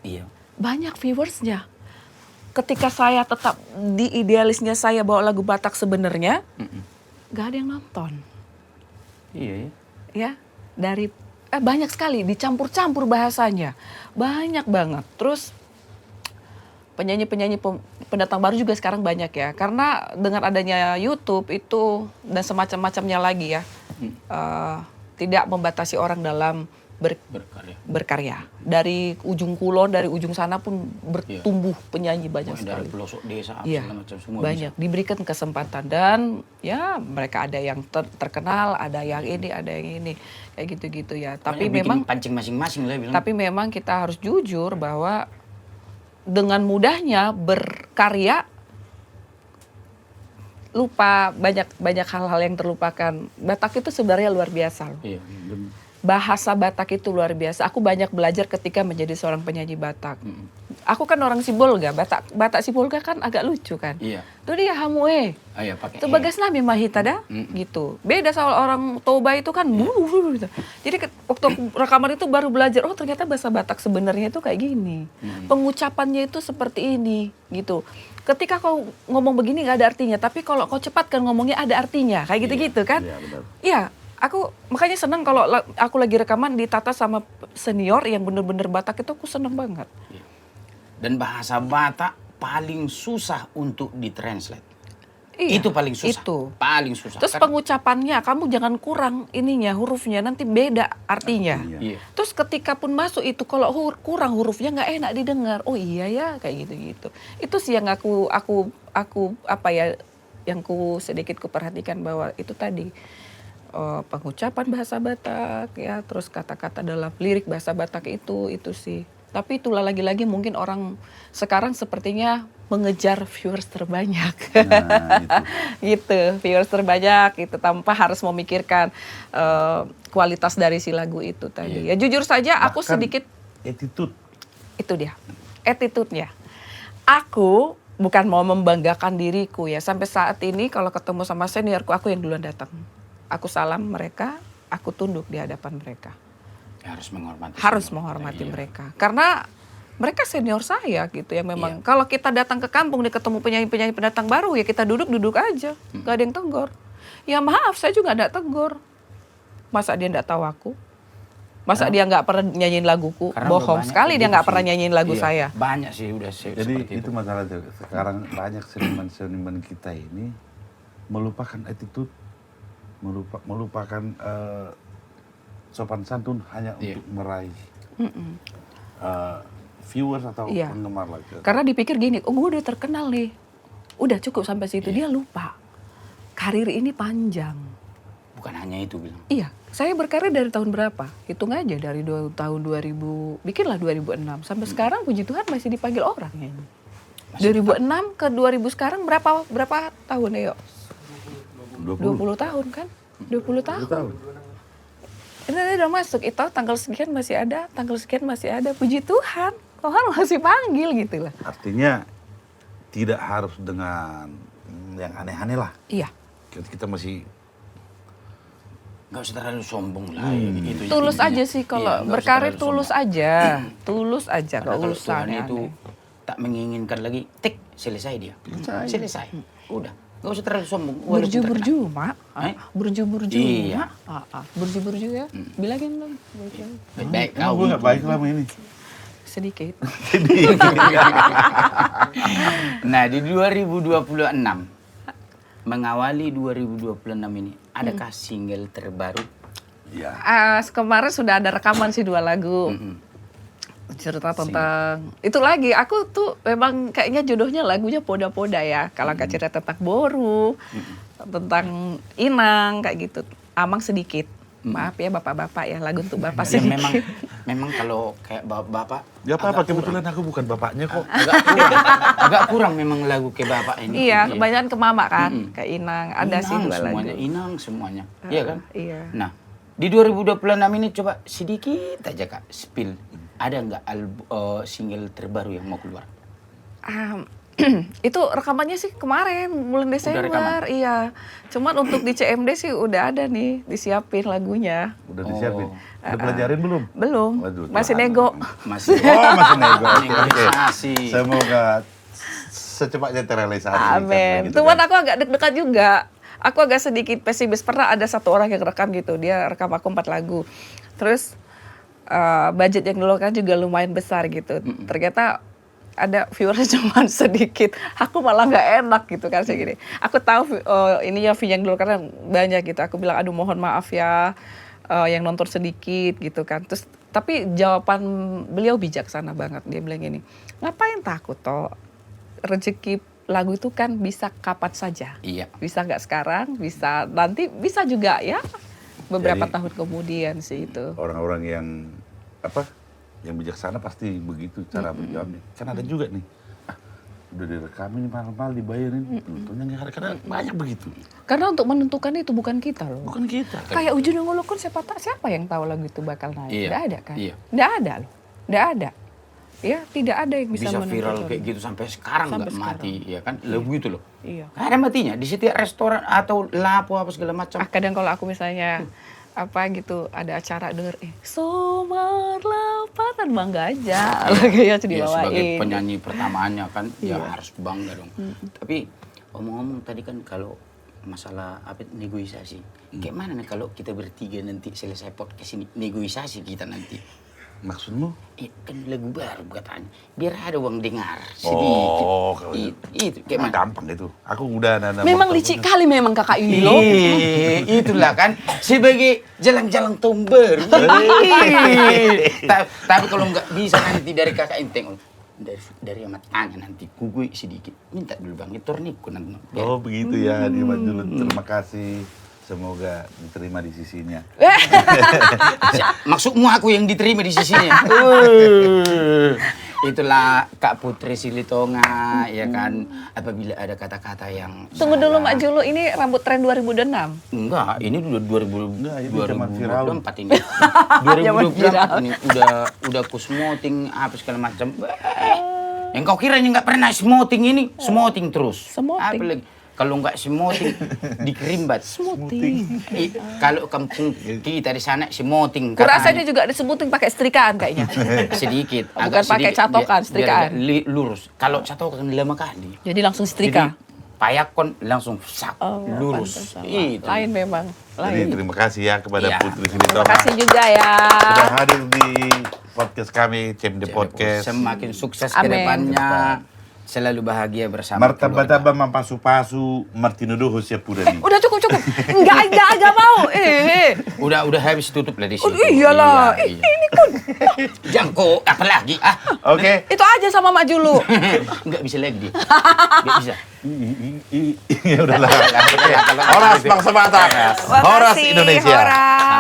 Iya.
banyak viewersnya. Ketika saya tetap di idealisnya saya bawa lagu Batak sebenarnya nggak ada yang nonton
Iya, iya.
ya dari banyak sekali dicampur-campur bahasanya banyak banget. Terus penyanyi-penyanyi pendatang baru juga sekarang banyak ya. Karena dengan adanya YouTube itu dan semacam-macamnya lagi ya. Tidak membatasi orang dalam
Berkarya.
berkarya. Dari ujung kulon, dari ujung sana pun bertumbuh penyanyi banyak
Pokoknya dari
sekali.
pelosok desa apa
Iya,
segala macam semua
banyak. Diberikan kesempatan dan ya mereka ada yang terkenal, ada yang ini, ada yang ini. Kayak gitu-gitu ya.
bisa.
Tapi
Pokoknya bikin
memang
pancing masing-masing lah bilang.
Tapi memang kita harus jujur bahwa dengan mudahnya berkarya lupa banyak hal-hal yang terlupakan. Batak itu sebenarnya luar biasa loh.
Iya.
Bahasa Batak itu luar biasa. Aku banyak belajar ketika menjadi seorang penyanyi Batak. Aku kan orang Sibolga, Batak Sibolga kan agak lucu kan.
Iya.
Itu dia hamue.
Ah, ya pakai.
Itu bagas nami mahitada gitu. Beda sama orang Toba itu kan gitu. Jadi waktu aku rekaman itu baru belajar, oh ternyata bahasa Batak sebenarnya itu kayak gini. Pengucapannya itu seperti ini gitu. Ketika kau ngomong begini nggak ada artinya, tapi kalau kau cepatkan ngomongnya ada artinya. Kayak gitu-gitu kan.
Iya, benar.
Iya, aku makanya senang kalau aku lagi rekaman ditata sama senior yang bener-bener Batak itu aku seneng banget.
Dan bahasa Batak paling susah untuk ditranslate.
Iya,
Itu paling susah.
itu.
Paling susah.
Terus
Karena-
pengucapannya, kamu jangan kurang ininya, hurufnya, nanti beda artinya.
Iya.
Terus ketika pun masuk itu, kalau kurang hurufnya nggak enak didengar. Oh iya ya, kayak gitu-gitu. Itu sih yang aku apa ya, yang sedikit kuperhatikan bahwa itu tadi. Pengucapan bahasa Batak ya, terus kata-kata dalam lirik bahasa Batak itu sih Tapi itulah lagi-lagi mungkin orang sekarang sepertinya mengejar viewers terbanyak.
Nah,
Gitu, viewers terbanyak itu tanpa harus memikirkan kualitas dari si lagu itu tadi. Ya jujur saja aku
Bahkan
sedikit
attitude.
itu dia. Attitude-nya. Aku bukan mau membanggakan diriku ya. Sampai saat ini kalau ketemu sama seniorku aku yang duluan datang. Aku salam mereka, aku tunduk di hadapan mereka.
Harus menghormati.
Harus
semua.
menghormati
Iya.
mereka. Karena mereka senior saya gitu ya memang. Kalau kita datang ke kampung nih ketemu penyanyi-penyanyi pendatang baru ya kita duduk-duduk aja. Gak ada yang tegur. Ya maaf saya juga gak tegur. Masa dia gak tahu aku? Masa dia gak pernah nyanyiin laguku?
Karena
Bohong
banyak
sekali dia
begitu
gak
sih.
pernah nyanyiin lagu
Iya,
saya.
Banyak sih udah
Jadi
seperti
itu masalah tuh. Sekarang banyak seniman-seniman kita ini melupakan attitude, melupakan sopan santun hanya untuk meraih viewers atau
Iya.
penggemar lagi.
Karena dipikir gini, oh gue udah terkenal nih. Udah cukup sampai situ. Dia lupa. Karir ini panjang.
Bukan hanya itu bilang.
Iya, saya berkarir dari tahun berapa? Hitung aja dari tahun 2000, bikinlah 2006. Sampai sekarang puji Tuhan masih dipanggil orang ya. 2006 ke 2000 sekarang berapa tahun ya? 20 tahun kan? 20 tahun. Ini udah masuk, itu tanggal sekian masih ada, tanggal sekian masih ada. Puji Tuhan, Tuhan masih panggil gitu lah.
Artinya tidak harus dengan yang aneh-aneh lah.
Iya.
Kita masih
Gak usah terlalu sombong lah. Itu
Tulus
intinya.
aja sih kalau
Iya, nggak usah
berkarir
terlalu
tulus
sombong.
aja. Tulus aja,
Karena
gak
kalau
usah
Tuhan
aneh-aneh.
itu tak menginginkan lagi, selesai dia. Selesai. Udah. Gak usah terlalu sombong. walaupun
Burju-burju, Mak.
Eh?
Burju-burju,
Iya.
Mak. Burju-burju ya. Bilangin dong. Burju.
terkenal. Baik,
Kamu gue gak baik lama ini.
Sedikit.
Nah, di 2026 mengawali 2026 ini, adakah single terbaru?
Ya.
Kemarin sudah ada rekaman sih 2 lagu. Cerita tentang itu lagi. Aku tuh memang kayaknya jodohnya lagunya poda-poda ya. Kalau nggak cerita tentang Boru, tentang Inang kayak gitu. Amang sedikit. Maaf ya bapak-bapak ya, lagu untuk bapak
Ya,
sedikit.
memang kalau kayak bapak
Ya apa-apa, kebetulan aku bukan bapaknya kok.
agak kurang memang lagu ke bapak ini.
Iya, kebanyakan ke mama kan, ke Inang. Ada sih 2 lagu.
semuanya, Inang semuanya. Iya kan?
Iya.
Nah, di 2026 ini coba sedikit aja Kak, spill. Ada nggak single terbaru yang mau keluar?
Itu rekamannya sih kemarin bulan Desember.
rekaman?
Iya. Cuman untuk di CMD sih udah ada nih, disiapin lagunya.
Udah disiapin. Udah pelajarin belum?
Belum.
Waduh,
Masih
Tuhan.
nego.
Masih.
Oh, masih nego. Oke, oke.
Negosiasi.
Semoga secepatnya terrealisasi.
Amin.
Gitu
Cuman
kan.
aku agak deg-degan juga. Aku agak sedikit pesimis. Pernah ada 1 orang yang rekam gitu. Dia rekam aku 4 lagu. Terus budget yang dulu kan juga lumayan besar gitu. Ternyata ada viewernya cuma sedikit. Aku malah nggak enak gitu kan saya gini. Aku tahu ininya view yang dulu karena banyak gitu. Aku bilang aduh mohon maaf ya yang nonton sedikit gitu kan. Terus tapi jawaban beliau bijaksana banget. Dia bilang gini, ngapain takut toh? Rezeki lagu itu kan bisa kapan saja.
Iya.
Bisa nggak sekarang, bisa nanti, bisa juga ya beberapa
Jadi,
tahun kemudian sih itu.
Orang-orang yang yang bijaksana pasti begitu cara berjawabnya. Kan ada juga nih, udah direkamin mahal-mahal dibayarin, tentunya nggak ada. Karena banyak begitu.
Karena untuk menentukan itu bukan kita loh.
Bukan kita.
Kayak Ujung Ngulukun siapa yang tahu lagu itu bakal naik?
Iya.
Nggak ada kan?
Iya.
Nggak ada loh. Nggak ada. Ya tidak ada yang bisa,
Bisa
menentukan.
viral kayak gitu sampai sekarang
Sampai
nggak
sekarang.
mati, ya kan? Lagu itu loh.
Iya.
Nggak ada matinya di setiap restoran atau lapo apa segala macam.
Kadang kalau aku misalnya gitu ada acara denger Somar Lapatan bangga aja lagunya
Ya,
dibawain.
sebagai penyanyi pertamanya kan ya
Iya.
harus bangga dong. Tapi omong-omong tadi kan kalau masalah negosiasi, kayak mana nih kalau kita bertiga nanti selesai podcast ini negosiasi kita nanti?
Maksudmu?
Kan lagu baru katanya, biar ada uang dengar sedikit.
Oh, kalau
Itu kayak mana?
gampang itu. Aku udah ada.
Memang licik kali memang kakak ini loh.
Itulah kan sebagai jalan-jalan tahun baru. Tapi kalau nggak bisa nanti dari kakak inteng dari amat tanya nanti kugui sedikit minta dulu bang itu torniku nanti.
Oh begitu ya, Dimas dulu. Terima kasih semoga diterima di sisinya.
Maksudmu aku yang diterima di sisinya. Itulah Kak Putri Silitonga, ya kan. Apabila ada kata-kata yang
Tunggu dulu
salah.
Mak Julu, ini rambut tren 2006.
Enggak, ini udah 2000
Enggak, ini zaman Firaun.
2024 ini. 2024 ini udah kusmoting apa segala macam. Yang kau kiranya nggak pernah smoting ini, smoting terus.
Smoting.
Apa lagi? Kalau nggak smoting dikerimbat.
Smoothing.
Kalau kampung kita di sana smoting.
Kurasanya juga disebutin pakai setrikaan kayaknya.
Sedikit.
Bukan
agak
pakai
sedikit,
catokan,
biar
setrikaan.
agak lurus. Kalau catokan lama kali.
Jadi langsung setrika.
Jadi payakon langsung sak, lurus.
pantesan.
Itu.
Lain memang.
Jadi
Lain.
terima kasih ya kepada
Iya.
Putri
Terima
Silitonga.
kasih juga ya.
Sudah hadir di podcast kami, CMD Podcast.
Semakin sukses ke
Amin.
depannya. Selalu bahagia bersama keluarga.
Martababa mampasu-pasu Martino Doho Siapudani.
Udah cukup. Enggak mau.
Udah habis tutup lah di situ.
Iyalah.
Iya.
Ini kun.
Jangko, apa lagi?
Oke.
Itu aja sama Mak Julu.
Nggak bisa lagi dia. Nggak bisa.
Ya udahlah. Oke. Horas Bangsa Batak. Horas
Makasih,
Indonesia.
Horas.